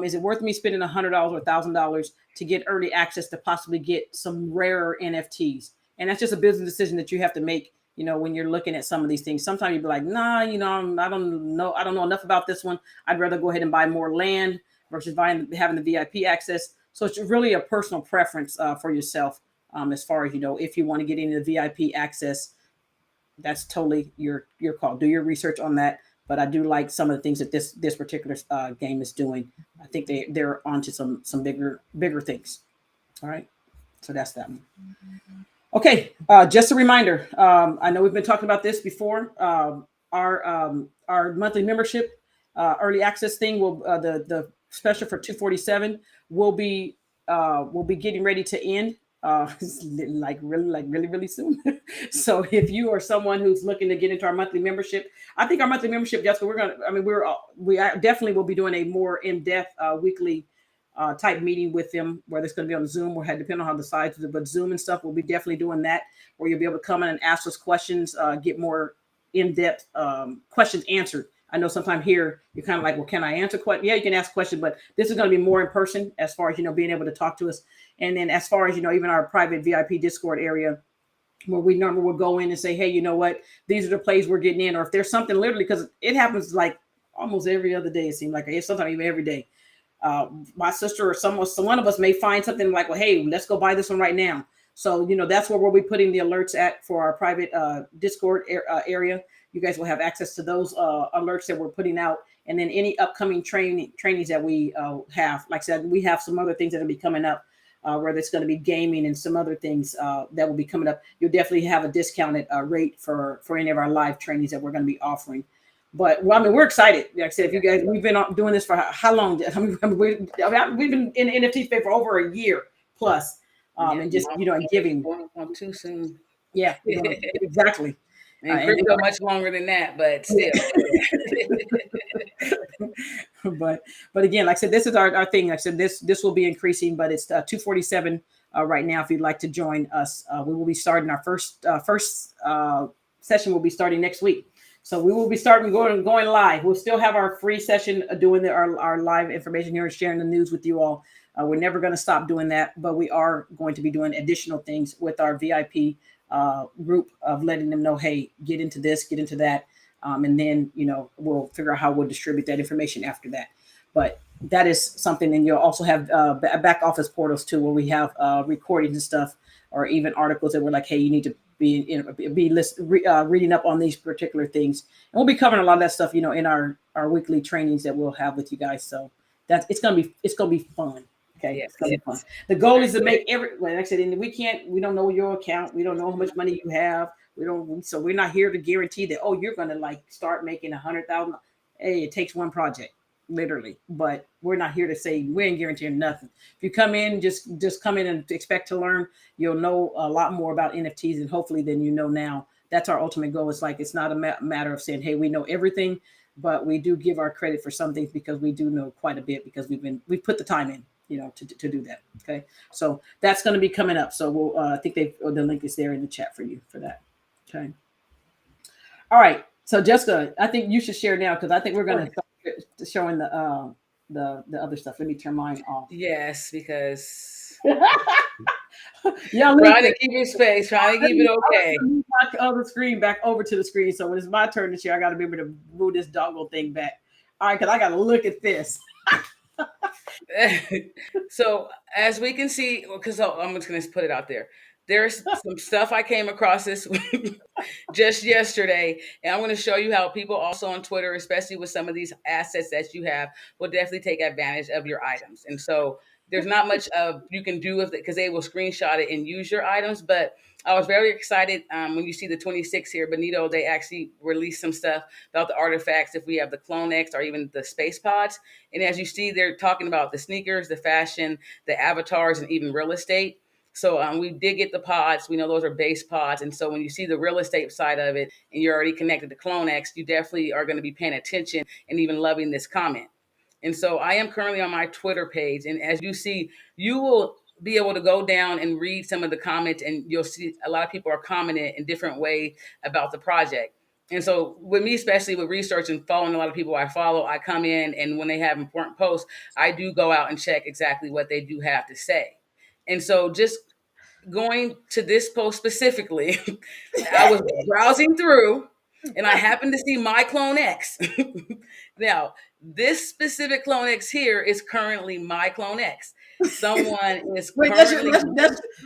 Is it worth me spending $100 or $1,000 to get early access to possibly get some rarer NFTs? And that's just a business decision that you have to make. When you're looking at some of these things, sometimes you'd be like, nah, I don't know enough about this one. I'd rather go ahead and buy more land versus having the VIP access. So it's really a personal preference for yourself as far as, if you want to get into the VIP access, that's totally your call. Do your research on that. But I do like some of the things that this particular game is doing. I think they're onto some bigger things. All right, so that's that one. Okay, just a reminder. I know we've been talking about this before. Our monthly membership early access thing will the special for 247 will be getting ready to end like really soon. So if you are someone who's looking to get into our monthly membership, I think our monthly membership, Jessica, we definitely will be doing a more in-depth weekly type meeting with them, whether it's going to be on Zoom or depending on how the size of it, but Zoom and stuff, we'll be definitely doing that, where you'll be able to come in and ask us questions, get more in-depth questions answered. I know sometimes here you're kind of like, well, can I answer questions? Yeah, you can ask questions, but this is going to be more in person as far as, being able to talk to us. And then as far as, even our private VIP Discord area, where we normally will go in and say, hey, you know what, these are the plays we're getting in. Or if there's something literally, because it happens like almost every other day, it seems like, sometimes even every day. My sister or one of us may find something like, well, hey, let's go buy this one right now. So, that's where we'll be putting the alerts at for our private Discord area. You guys will have access to those alerts that we're putting out. And then any upcoming trainings that we have. Like I said, we have some other things that will be coming up, where there's going to be gaming and some other things that will be coming up. You'll definitely have a discounted rate for any of our live trainings that we're going to be offering. But we're excited. Like I said, if you guys, we've been doing this for how long? We've been in the NFT space for over a year plus, and just and giving. On too soon. Yeah, exactly. And crypto much longer than that, but still. but again, like I said, this is our thing. Like I said, this will be increasing, but it's 247 right now. If you'd like to join us, we will be starting our first session. Will be starting next week. So we will be starting going live. We'll still have our free session doing our live information here and sharing the news with you all. We're never going to stop doing that, but we are going to be doing additional things with our VIP group of letting them know, hey, get into this, get into that. And then, we'll figure out how we'll distribute that information after that. But that is something. And you'll also have back office portals too, where we have recordings and stuff, or even articles that we're like, hey, you need to be reading up on these particular things. And we'll be covering a lot of that stuff, in our weekly trainings that we'll have with you guys. So it's gonna be fun. Okay, yes, it's gonna be fun. The goal is to make like I said, and we don't know your account, we don't know how much money you have. So we're not here to guarantee that, oh, you're gonna like start making 100,000. Hey, it takes one project, literally. But we're not here to say we ain't guaranteeing nothing. If you come in, just come in and expect to learn, you'll know a lot more about NFTs and hopefully than you know now. That's our ultimate goal. It's like, it's not a matter of saying, hey, we know everything, but we do give our credit for some things because we do know quite a bit because we've put the time in, to do that. Okay. So that's going to be coming up. So we'll, I think the link is there in the chat for you for that. Okay. All right. So Jessica, I think you should share now, because I think we're going to start showing the other stuff. Let me turn mine off. Yes, because Yeah, Trying listen. to keep it space, trying to keep it okay. Move my other screen back over to the screen. So when it's my turn to share, I got to be able to move this doggle thing back. All right, because I got to look at this. So as we can see, because I'm just going to put it out there. There's some stuff I came across this just yesterday, and I'm going to show you how people also on Twitter, especially with some of these assets that you have, will definitely take advantage of your items. And so there's not much of you can do with it because they will screenshot it and use your items. But I was very excited when you see the 26 here, Benito. They actually released some stuff about the artifacts. If we have the Clone X or even the space pods, and as you see, they're talking about the sneakers, the fashion, the avatars, and even real estate. So we did get the pods. We know those are base pods. And so when you see the real estate side of it and you're already connected to CloneX, you definitely are going to be paying attention and even loving this comment. And so I am currently on my Twitter page. And as you see, you will be able to go down and read some of the comments, and you'll see a lot of people are commenting in different ways about the project. And so with me, especially with research and following a lot of people I follow, I come in and when they have important posts, I do go out and check exactly what they do have to say. And so just going to this post specifically, I was browsing through and I happened to see my Clone X. Now, this specific Clone X here is currently my Clone X. Someone is Wait, currently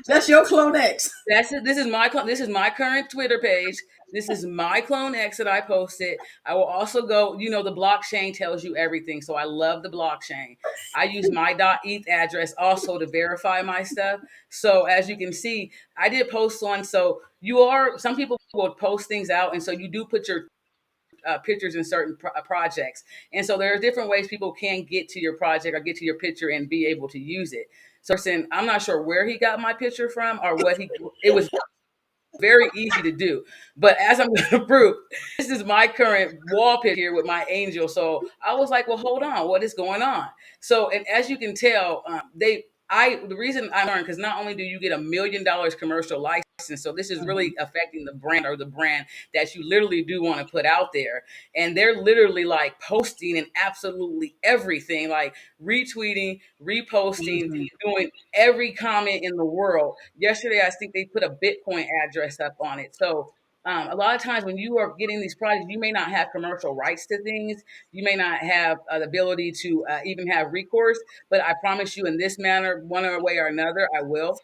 that's your Clone X. that's it. This is my This is my current Twitter page. This is my Clone X that I posted. I will also go. You know, the blockchain tells you everything, so I love the blockchain. I use my .eth address also to verify my stuff. So as you can see, I did post one. So you are some people will post things out, and so you do put your pictures in certain projects. And so there are different ways people can get to your project or get to your picture and be able to use it. So I'm not sure where he got my picture from or what it was very easy to do. But as I'm going to prove, this is my current wall picture here with my angel. So I was like, well, hold on, what is going on? So, and as you can tell, the reason I learned, because not only do you get $1 million commercial license, so this is really affecting the brand or the brand that you literally do want to put out there. And they're literally like posting and absolutely everything, like retweeting, reposting, doing every comment in the world. Yesterday, I think they put a Bitcoin address up on it. So a lot of times when you are getting these projects, you may not have commercial rights to things. You may not have the ability to even have recourse. But I promise you, in this manner, one way or another, I will.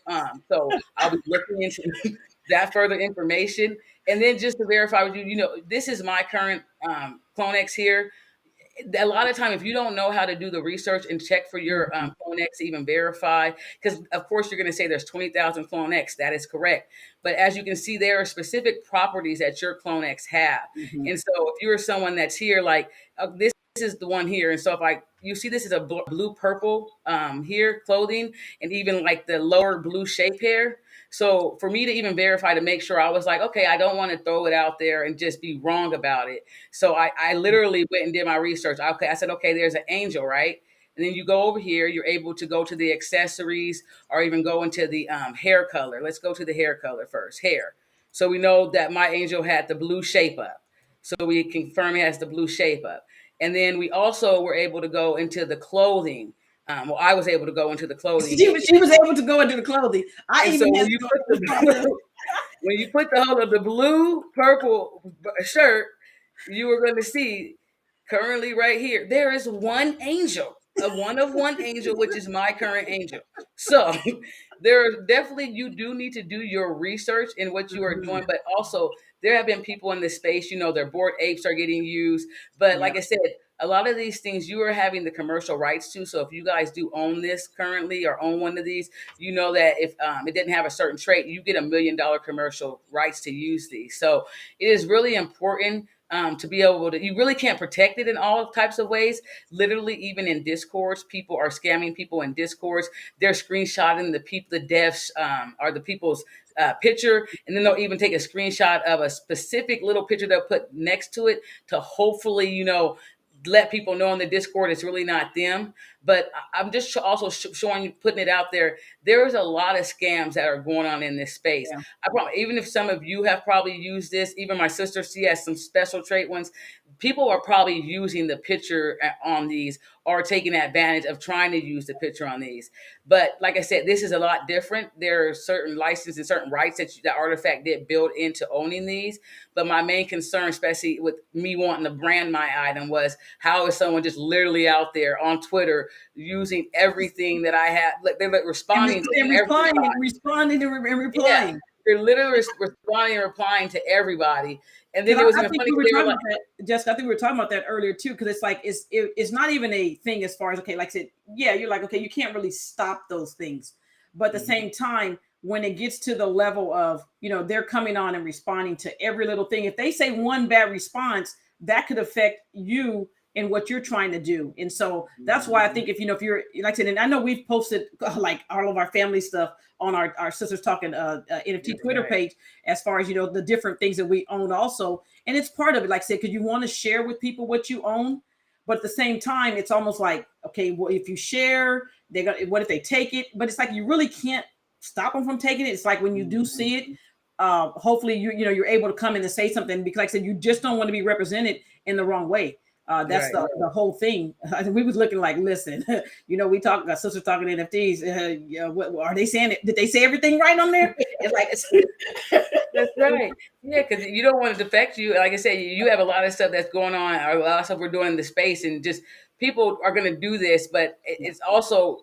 So I'll be looking into that further information. And then just to verify with you, this is my current CloneX here. A lot of time, if you don't know how to do the research and check for your Clone X to even verify, because of course you're going to say there's 20,000 Clone X. That is correct. But as you can see, there are specific properties that your Clone X have. And so if you're someone that's here, like this is the one here. And so you see this is a blue purple here clothing, and even like the lower blue shape hair. So for me to even verify to make sure, I was like, okay, I don't want to throw it out there and just be wrong about it. So I literally went and did my research. Okay, I said, okay, there's an angel, right? And then you go over here, you're able to go to the accessories or even go into the hair color. Let's go to the hair color first, hair. So we know that my angel had the blue shape up. So we confirm it has the blue shape up. And then we also were able to go into the clothing. I was able to go into the clothing. She was able to go into the clothing. And so when you put the blue purple shirt, you are going to see currently right here there is one angel, a one of one angel, which is my current angel. So there are definitely, you do need to do your research in what you are doing, but also there have been people in this space, their bored apes are getting used. But like I said, a lot of these things you are having the commercial rights to. So if you guys do own this currently or own one of these, you know that if it didn't have a certain trait, you get $1 million commercial rights to use these. So it is really important to be able to, you really can't protect it in all types of ways. Literally, even in Discords, people are scamming people in Discords. They're screenshotting the devs or the people's picture, and then they'll even take a screenshot of a specific little picture they'll put next to it to hopefully, let people know in the Discord it's really not them. But I'm just also showing you, putting it out there. There is a lot of scams that are going on in this space. I probably, even if some of you have probably used this, even my sister, she has some special trait ones. people are probably using the picture on these or taking advantage of trying to use the picture on these. But like I said, this is a lot different. There are certain licenses and certain rights that Artifact did build into owning these. But my main concern, especially with me wanting to brand my item, was how is someone just literally out there on Twitter using everything that I have? Like they're like responding to and everybody. replying, responding and Yeah, replying. they're literally responding and replying to everybody. And then Because it was I even think funny we were because they were talking like, about that, Jessica. I think we were talking about that earlier too. Because it's like it's not even a thing as far as, okay, like I said, yeah, you're like, okay, you can't really stop those things, but at the same time, when it gets to the level of, they're coming on and responding to every little thing. If they say one bad response, that could affect you and what you're trying to do. And so that's why I think if you're, like I said, and I know we've posted like all of our family stuff on our Sisters Talking NFT Twitter page, as far as the different things that we own also. And it's part of it, like I said, because you want to share with people what you own, but at the same time, it's almost like, okay, well, if you share, they're gonna, what if they take it? But it's like you really can't stop them from taking it. It's like when you do see it, hopefully you're able to come in and say something, because like I said, you just don't want to be represented in the wrong way. That's right. the whole thing. We was looking like, listen, we talk about Sisters Talking NFTs. What are they saying? Did they say everything right on there? It's like, That's right. Yeah, because you don't want it to affect you. Like I said, you have a lot of stuff that's going on, or a lot of stuff we're doing in the space, and just people are going to do this, but it's also,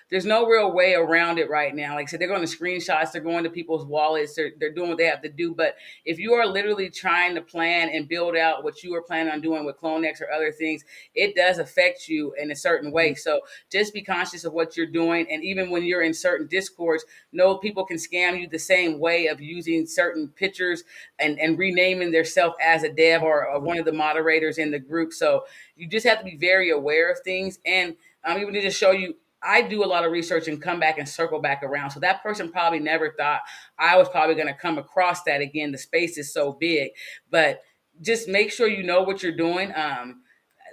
there's no real way around it right now. Like I said, they're going to screenshots, they're going to people's wallets, they're doing what they have to do. But if you are literally trying to plan and build out what you are planning on doing with CloneX or other things, it does affect you in a certain way. So just be conscious of what you're doing. And even when you're in certain discords, know people can scam you the same way of using certain pictures and renaming themselves as a dev or one of the moderators in the group. So you just have to be very aware of things. And even to just show you, I do a lot of research and come back and circle back around. So that person probably never thought I was probably going to come across that again. The space is so big, but just make sure you know what you're doing.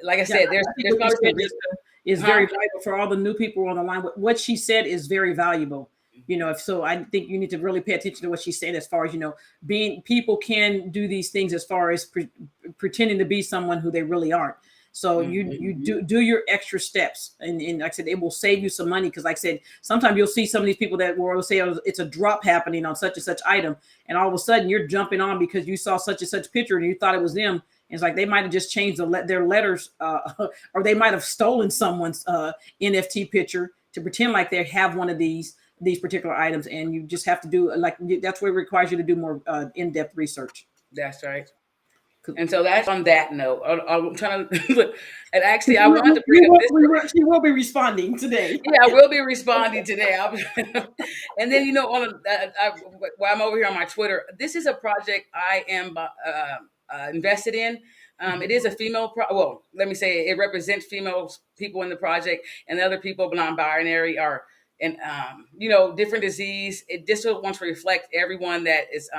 Like I yeah, said, I think there's what you probably said, some Jessica, is very valuable for all the new people on the line. What she said is very valuable. If so, I think you need to really pay attention to what she said, as far as, being, people can do these things as far as pretending to be someone who they really aren't. So you do your extra steps, and like I said, it will save you some money, because like I said, sometimes you'll see some of these people that will say, oh, it's a drop happening on such and such item, and all of a sudden you're jumping on because you saw such and such picture and you thought it was them. And it's like they might have just changed their letters, or they might have stolen someone's NFT picture to pretend like they have one of these particular items. And you just have to do, like, that's where it requires you to do more in-depth research. That's right. And so that's on that note. I'm trying to look, and actually, I We, wanted to bring up this. she will be responding today. Yeah, I will be responding today. And then, while I'm over here on my Twitter, this is a project I am invested in. It is a female. Well, let me say it represents female people in the project, and the other people, non-binary, are and different disease. It just wants to reflect everyone that is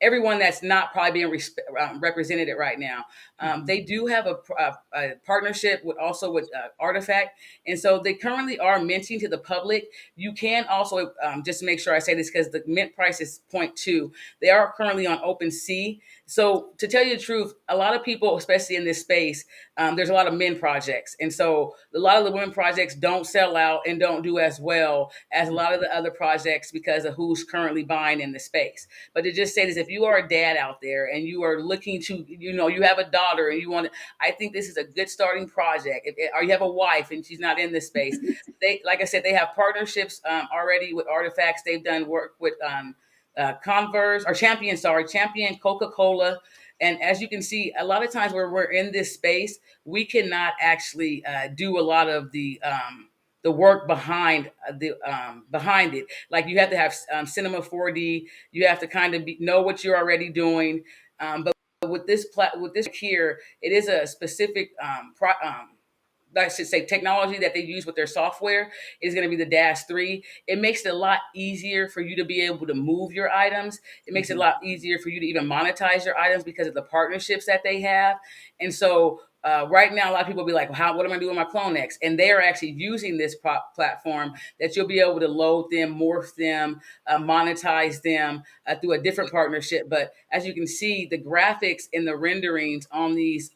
everyone that's not probably being represented right now. They do have a partnership with Artifact, and so they currently are minting to the public. You can also just to make sure I say this, because the mint price is 0.2. They are currently on OpenSea. So to tell you the truth, a lot of people, especially in this space, there's a lot of men projects. And so a lot of the women projects don't sell out and don't do as well as a lot of the other projects because of who's currently buying in the space. But to just say this, if you are a dad out there and you are looking to, you have a daughter and you want to, I think this is a good starting project. Or you have a wife and she's not in this space. Like I said, they have partnerships already with Artifacts. They've done work with Converse or Champion Coca-Cola. And as you can see, a lot of times where we're in this space, we cannot actually do a lot of the work behind it. Like you have to have Cinema 4D. You have to kind of know what you're already doing. But with this here, it is a specific I should say technology that they use with their software is going to be the Dash 3. It makes it a lot easier for you to be able to move your items. It makes it a lot easier for you to even monetize your items because of the partnerships that they have. And so right now, a lot of people will be like, well, what am I doing with my CloneX? And they are actually using this platform that you'll be able to load them, morph them, monetize them through a different partnership. But as you can see, the graphics and the renderings on these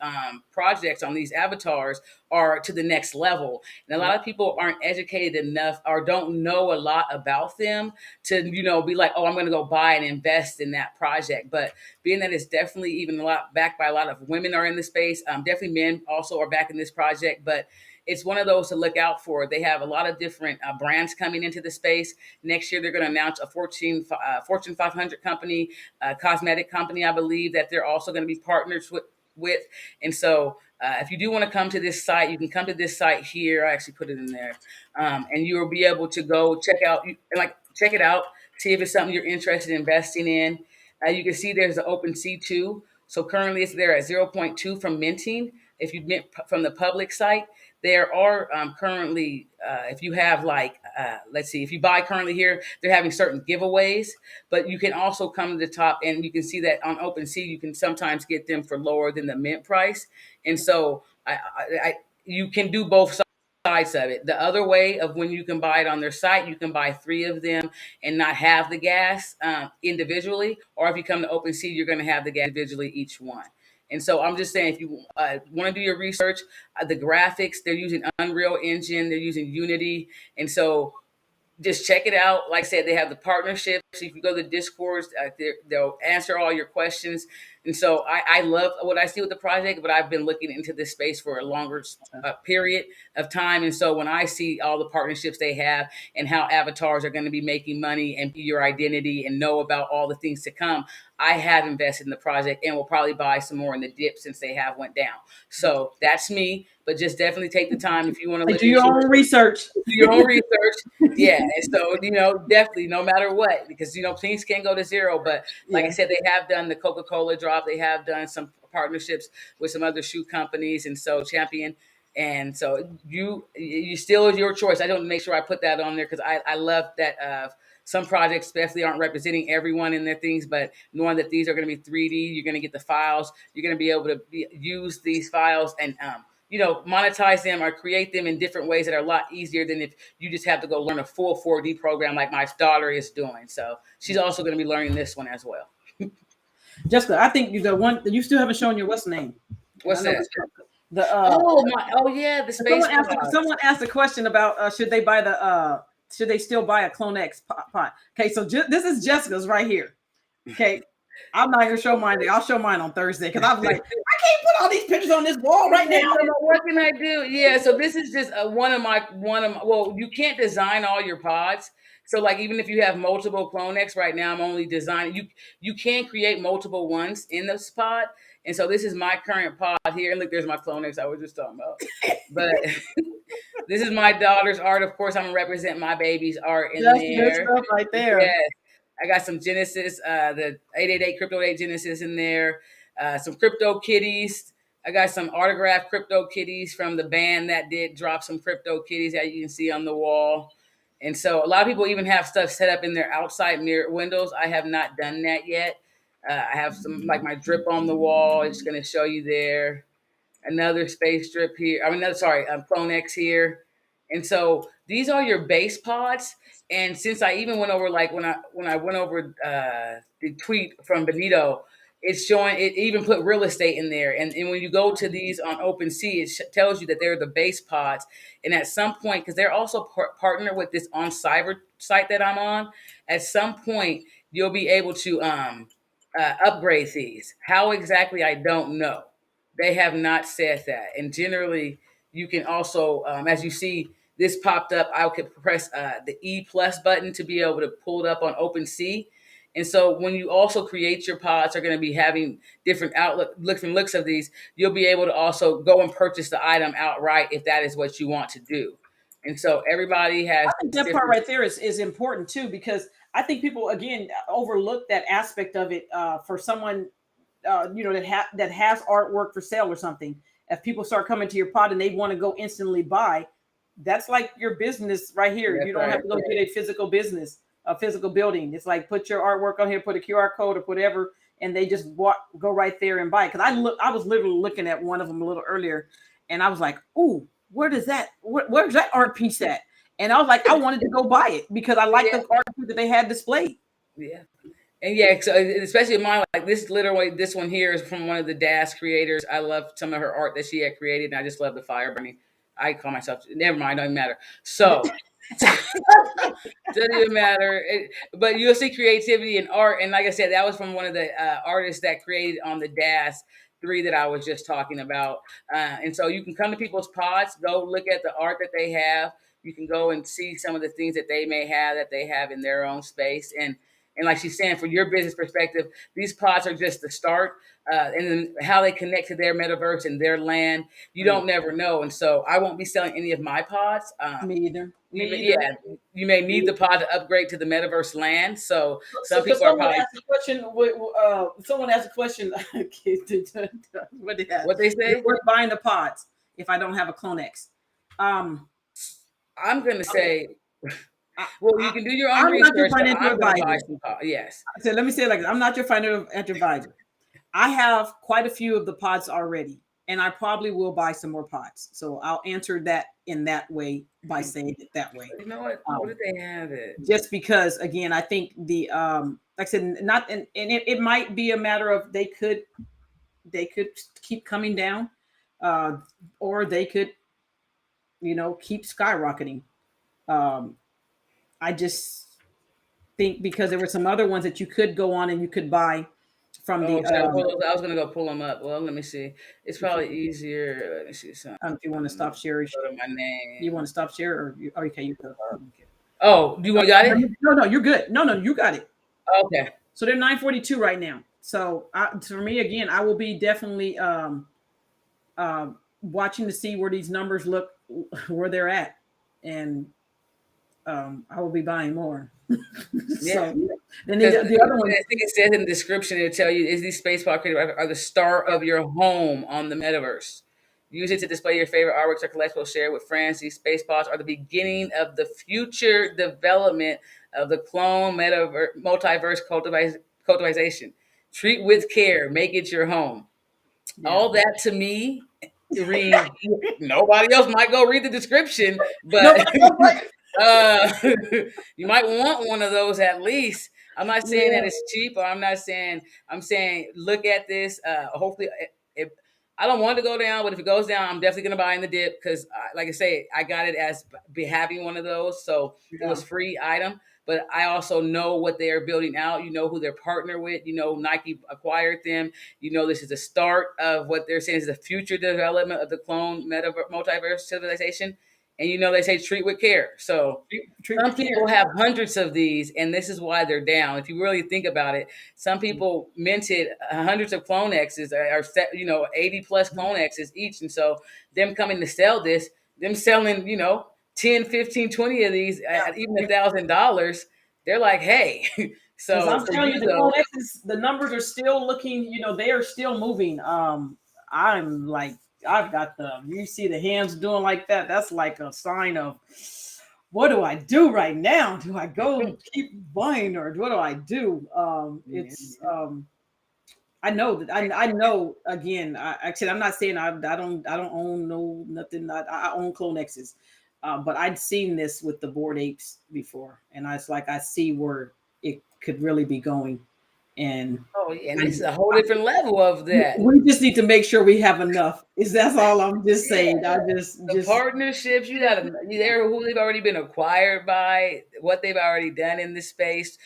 projects, on these avatars, are to the next level. And a lot of people aren't educated enough or don't know a lot about them to, be like, oh, I'm going to go buy and invest in that project. But being that it's definitely even a lot backed by a lot of women are in the space, definitely men also are back in this project. But it's one of those to look out for. They have a lot of different brands coming into the space. Next year, they're going to announce a Fortune 500 company, cosmetic company, I believe, that they're also going to be partners with. And so if you do want to come to this site, you can come to this site here. I actually put it in there. And you will be able to go check it out, see if it's something you're interested in investing in. You can see there's the OpenSea 2. So currently it's there at 0.2 from minting. If you mint from the public site, there are currently, if you have let's see, if you buy currently here, they're having certain giveaways, but you can also come to the top and you can see that on OpenSea, you can sometimes get them for lower than the mint price. And so you can do both sides of it. The other way of when you can buy it on their site, you can buy 3 of them and not have the gas individually. Or if you come to OpenSea, you're going to have the gas individually each one. And so I'm just saying, if you want to do your research, the graphics, they're using Unreal Engine, they're using Unity. And so just check it out. Like I said, they have the partnerships. If you go to the Discords, they'll answer all your questions. And so I love what I see with the project, but I've been looking into this space for a longer period of time. And so when I see all the partnerships they have and how avatars are going to be making money and your identity and know about all the things to come, I have invested in the project and will probably buy some more in the dip since they have went down. So that's me, but just definitely take the time if you want to look do your own research. Do your own research. Yeah. And so, definitely no matter what, because, things can't go to zero. But like I said, they have done the Coca-Cola drop. They have done some partnerships with some other shoe companies. And so Champion. And so you still is your choice. I don't make sure I put that on there because I love that some projects especially aren't representing everyone in their things, but knowing that these are going to be 3D, you're going to get the files, you're going to be able to use these files and, monetize them or create them in different ways that are a lot easier than if you just have to go learn a full 4D program like my daughter is doing. So she's also going to be learning this one as well. Jessica, I think the one you still haven't shown your what's name. What's that? The space. Someone asked a question about should they still buy a CloneX pot? Okay, so this is Jessica's right here. Okay, I'm not gonna show mine. I'll show mine on Thursday because I'm like, I can't put all these pictures on this wall right now. What can I do? Yeah, so this is just one of my. Well, you can't design all your pods. So like even if you have multiple CloneX right now, I'm only designing. You can create multiple ones in this pod. And so this is my current pod here. And look, there's my CloneX I was just talking about. But this is my daughter's art. Of course, I'm gonna represent my baby's art in That's there. Good stuff right there. Yes. I got some Genesis, the 888 Crypto Day Genesis in there. Some Crypto Kitties. I got some autographed Crypto Kitties from the band that did drop some Crypto Kitties that you can see on the wall. And so a lot of people even have stuff set up in their outside mirror windows. I have not done that yet. I have some like my drip on the wall. It's going to show you there. Another space drip here. CloneX here. And so these are your base pods. And since I even went over when I went over the tweet from Benito, it's showing it even put real estate in there. And when you go to these on OpenSea, it tells you that they're the base pods. And at some point, because they're also partnered with this on cyber site that I'm on, at some point you'll be able to upgrade these. How exactly, I don't know. They have not said that. And generally, you can also, as you see, this popped up. I could press the E+ button to be able to pull it up on OpenSea. And so when you also create your pods, are going to be having different looks of these. You'll be able to also go and purchase the item outright if that is what you want to do. And so everybody has. I think that part right there is important too, because I think people again overlook that aspect of it for someone that has artwork for sale or something. If people start coming to your pod and they want to go instantly buy, that's like your business right here. That's you don't have to go get a physical business, a physical building. It's like put your artwork on here, put a QR code or whatever, and they just go right there and buy it. Because I was literally looking at one of them a little earlier, and I was like, "Ooh, where's that art piece at?" And I was like, I wanted to go buy it because I like Yeah. the art that they had displayed. Yeah. And yeah, so especially mine, like this literally, this one here is from one of the DAS creators. I love some of her art that she had created, and I just love the fire burning. I call myself, never mind, doesn't matter. So, doesn't even matter. But you'll see creativity in art. And like I said, that was from one of the artists that created on the DAS 3 that I was just talking about. And so you can come to people's pods, go look at the art that they have. You can go and see some of the things that they may have that they have in their own space. And like she's saying, for your business perspective, these pods are just the start. And then how they connect to their metaverse and their land, you don't never know. And so I won't be selling any of my pods. Me either. Yeah, you may need the pod to upgrade to the metaverse land. So some people are someone probably asked a question. Someone asked a question. What did that? what they say. Worth buying the pods if I don't have a CloneX. I'm gonna Okay. say, well, you can do your own I'm not your research, but financial I'm gonna buy advisor. some pods. Yes. So let me say it like this. I'm not your financial advisor. I have quite a few of the pods already, and I probably will buy some more pods. So I'll answer that in that way by saying it that way. You know what did they have it? Just because, again, I think the like I said, not and it might be a matter of they could keep coming down, or they could, keep skyrocketing. I just think because there were some other ones that you could go on and you could buy from Oh, the. I was gonna go pull them up. Well, let me see. It's probably easier. Let me see something. If you want to stop sharing, Go to my name. you want to stop share, or okay, you go. Oh, you got it? No, you're good. No, you got it. Okay. So they're 942 right now. So for me, again, I will be definitely watching to see where these numbers look, where they're at, and I will be buying more. Yeah. So then the other one, I think it says in the description, it'll tell you, is these space pod creators are the star of your home on the metaverse. Use it to display your favorite artworks or collectibles, share with friends. These space pods are the beginning of the future development of the clone metaverse, multiverse cultivation. Treat with care, make it your home. yeah. All that to me reads, nobody else might go read the description, but you might want one of those at least. I'm not saying that it's cheap, or I'm saying look at this. Hopefully, if I don't want it to go down, but if it goes down, I'm definitely gonna buy in the dip because, like I say, I got it as having one of those, so it was free item. But I also know what they are building out. You know who they're partnered with. You know Nike acquired them. You know this is the start of what they're saying is the future development of the clone multiverse civilization. And you know they say treat with care. So some people have hundreds of these, and this is why they're down. If you really think about it, some people minted hundreds of clone X's, or 80 plus clone X's each. And so them coming to sell this, them selling, 10, 15, 20 of these at even $1,000, they're like, hey. So I'm telling you, the clone X's, the numbers are still looking, they are still moving. I'm like, I've got you see the hands doing like that. That's like a sign of, what do I do right now? Do I go keep buying, or what do I do? I know that I know, again, actually, I'm not saying I don't own nothing. I own clone X's, but I'd seen this with the Bored Apes before, and it's like I see where it could really be going. And and this is a whole different level of that. We just need to make sure we have enough. That's all I'm just saying. The partnerships, you gotta, they're who they've already been acquired by, what they've already done in this space.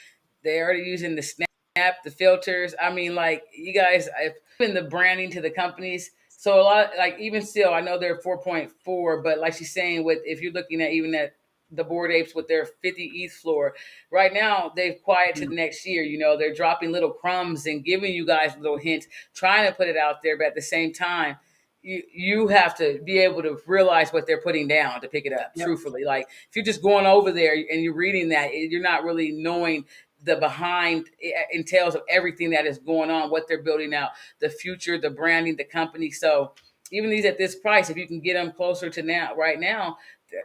They're already using the snap, the filters. I mean, like, you guys, I've been the branding to the companies. So a lot, like, even still, I know they're 4.4, but like she's saying, if you're looking at even at the Bored Apes with their 50 ETH floor. Right now, they've quiet to the next year. They're dropping little crumbs and giving you guys little hints, trying to put it out there. But at the same time, you have to be able to realize what they're putting down to pick it up, truthfully. Like, if you're just going over there and you're reading that, you're not really knowing the behind entails of everything that is going on, what they're building out, the future, the branding, the company. So even these at this price, if you can get them closer to right now,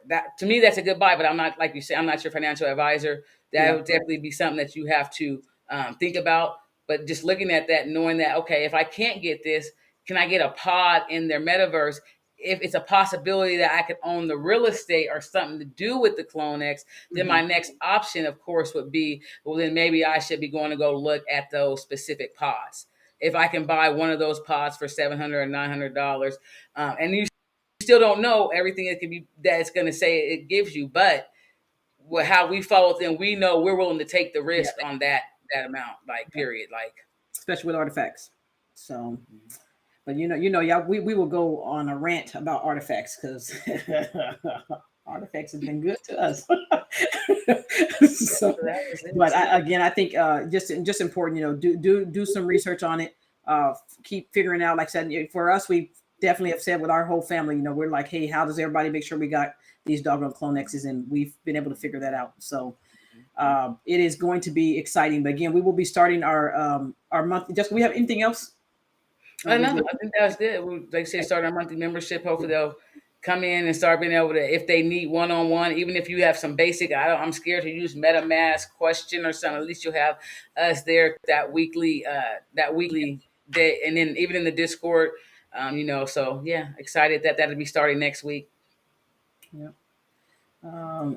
that to me, that's a good buy. But I'm not, like you say, I'm not your financial advisor. That would definitely be something that you have to think about. But just looking at that, knowing that, okay, if I can't get this, can I get a pod in their metaverse? If it's a possibility that I could own the real estate or something to do with the CloneX, then my next option, of course, would be, well, then maybe I should be going to go look at those specific pods. If I can buy one of those pods for $700 or $900, and you still don't know everything it can be that it's going to say it gives you, but how we follow them, we know we're willing to take the risk on that amount, like period, like especially with artifacts. So. But yeah, we will go on a rant about artifacts because artifacts have been good to us. So, but I think just important, do some research on it. Keep figuring out. Like I said, for us, we definitely have said with our whole family, we're like, hey, how does everybody make sure we got these doggone CloneXs? And we've been able to figure that out. So it is going to be exciting. But again, we will be starting our month. Just we have anything else? I think that's good. Like I said, start our monthly membership. Hopefully they'll come in and start being able to, if they need one-on-one, even if you have some basic, I'm scared to use MetaMask question or something, at least you'll have us there that weekly day. And then even in the Discord, so yeah, excited that'll be starting next week. Yeah.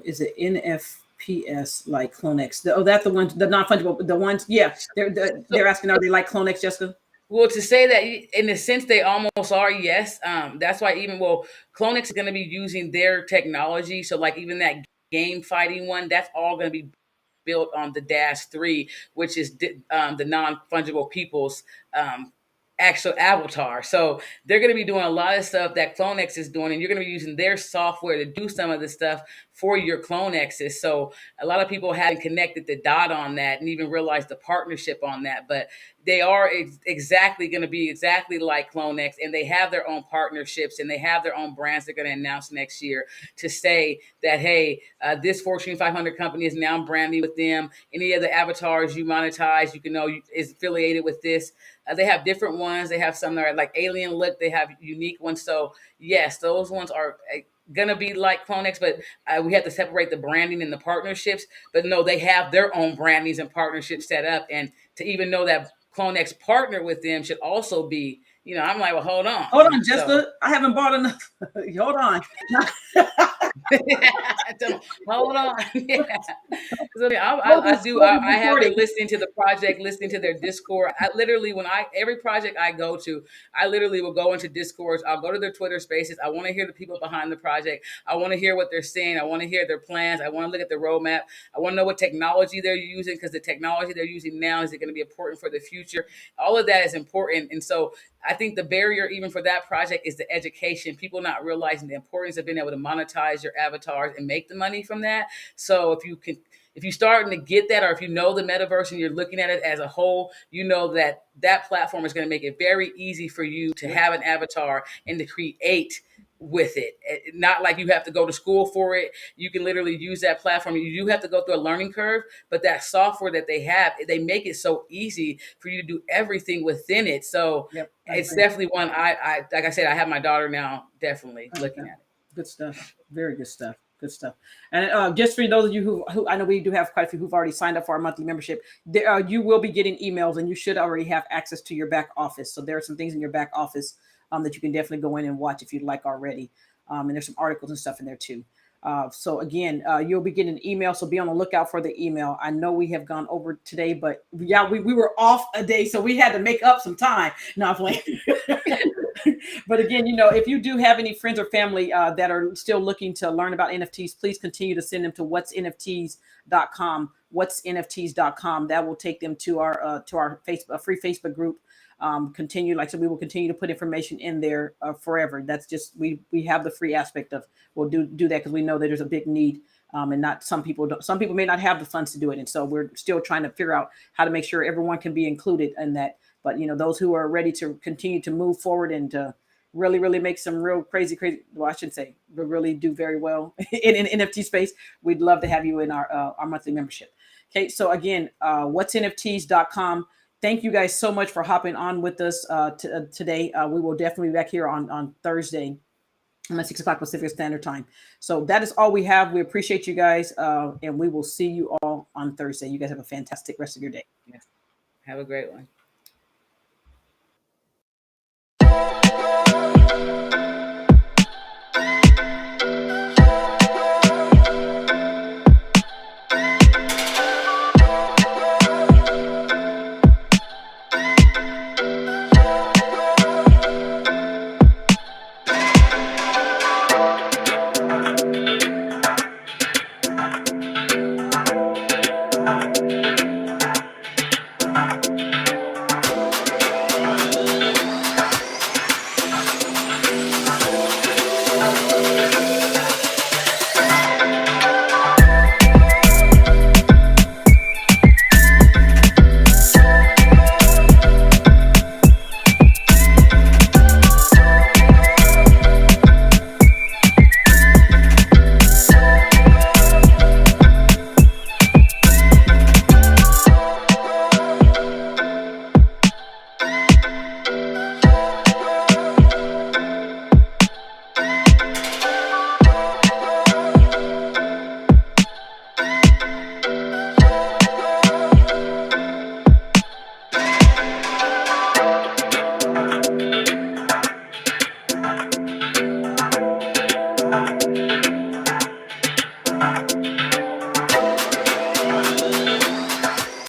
Is it NFPS like CloneX? That's the ones, the non-fungible, the ones. Yeah. They're asking, are they like CloneX, Jessica? Well, to say that in a sense they almost are, yes. That's why CloneX is going to be using their technology. So like even that game fighting one, that's all going to be built on the -3, which is the non-fungible people's actual avatar. So they're going to be doing a lot of stuff that CloneX is doing, and you're going to be using their software to do some of the stuff for your CloneXs. So a lot of people haven't connected the dot on that and even realized the partnership on that, but they are exactly going to be exactly like CloneX, and they have their own partnerships and they have their own brands they're going to announce next year to say that, hey, this Fortune 500 company is now branding with them. Any of the avatars you monetize, you can know is affiliated with this. They have different ones. They have some that are like alien look. They have unique ones. So yes, those ones are gonna be like CloneX, but we have to separate the branding and the partnerships. But no, they have their own brandings and partnerships set up. And to even know that CloneX partner with them should also be, I'm like, well, hold on, Jessica. So, I haven't bought enough. Hold on. Hold on. Yeah. I have been listening to the project, listening to their Discord. I literally, every project I go to, I literally will go into Discords. I'll go to their Twitter spaces. I want to hear the people behind the project. I want to hear what they're saying. I want to hear their plans. I want to look at the roadmap. I want to know what technology they're using, because the technology they're using now, is it going to be important for the future? All of that is important. And so I think the barrier even for that project is the education, people not realizing the importance of being able to monetize your avatars and make the money from that. So if you're starting to get that, or if you know the metaverse and you're looking at it as a whole, you know that platform is going to make it very easy for you to have an avatar and to create with it. Not like you have to go to school for it. You can literally use that platform. You do have to go through a learning curve, but that software that they have, they make it so easy for you to do everything within it. So it's definitely one I like I said, I have my daughter now definitely looking at it. Good stuff. Very good stuff. Good stuff. And just for those of you who I know we do have quite a few who've already signed up for our monthly membership, you will be getting emails, and you should already have access to your back office. So there are some things in your back office that you can definitely go in and watch if you'd like already. And there's some articles and stuff in there too. So again, you'll be getting an email. So be on the lookout for the email. I know we have gone over today, but yeah, we were off a day, so we had to make up some time. No, I'm playing. But again, if you do have any friends or family that are still looking to learn about NFTs, please continue to send them to whatsnfts.com. Whatsnfts.com. That will take them to our Facebook, free Facebook group. We will continue to put information in there forever. That's just we have the free aspect of we'll do that because we know that there's a big need, and not some people may not have the funds to do it, and so we're still trying to figure out how to make sure everyone can be included in that. But those who are ready to continue to move forward and to really make some real crazy, well, I shouldn't say, but really do very well in NFT space, we'd love to have you in our monthly membership. Okay, so again, whatsnfts.com. Thank you guys so much for hopping on with us today. We will definitely be back here on Thursday at 6 o'clock Pacific Standard Time. So that is all we have. We appreciate you guys, and we will see you all on Thursday. You guys have a fantastic rest of your day. Yes. Have a great one.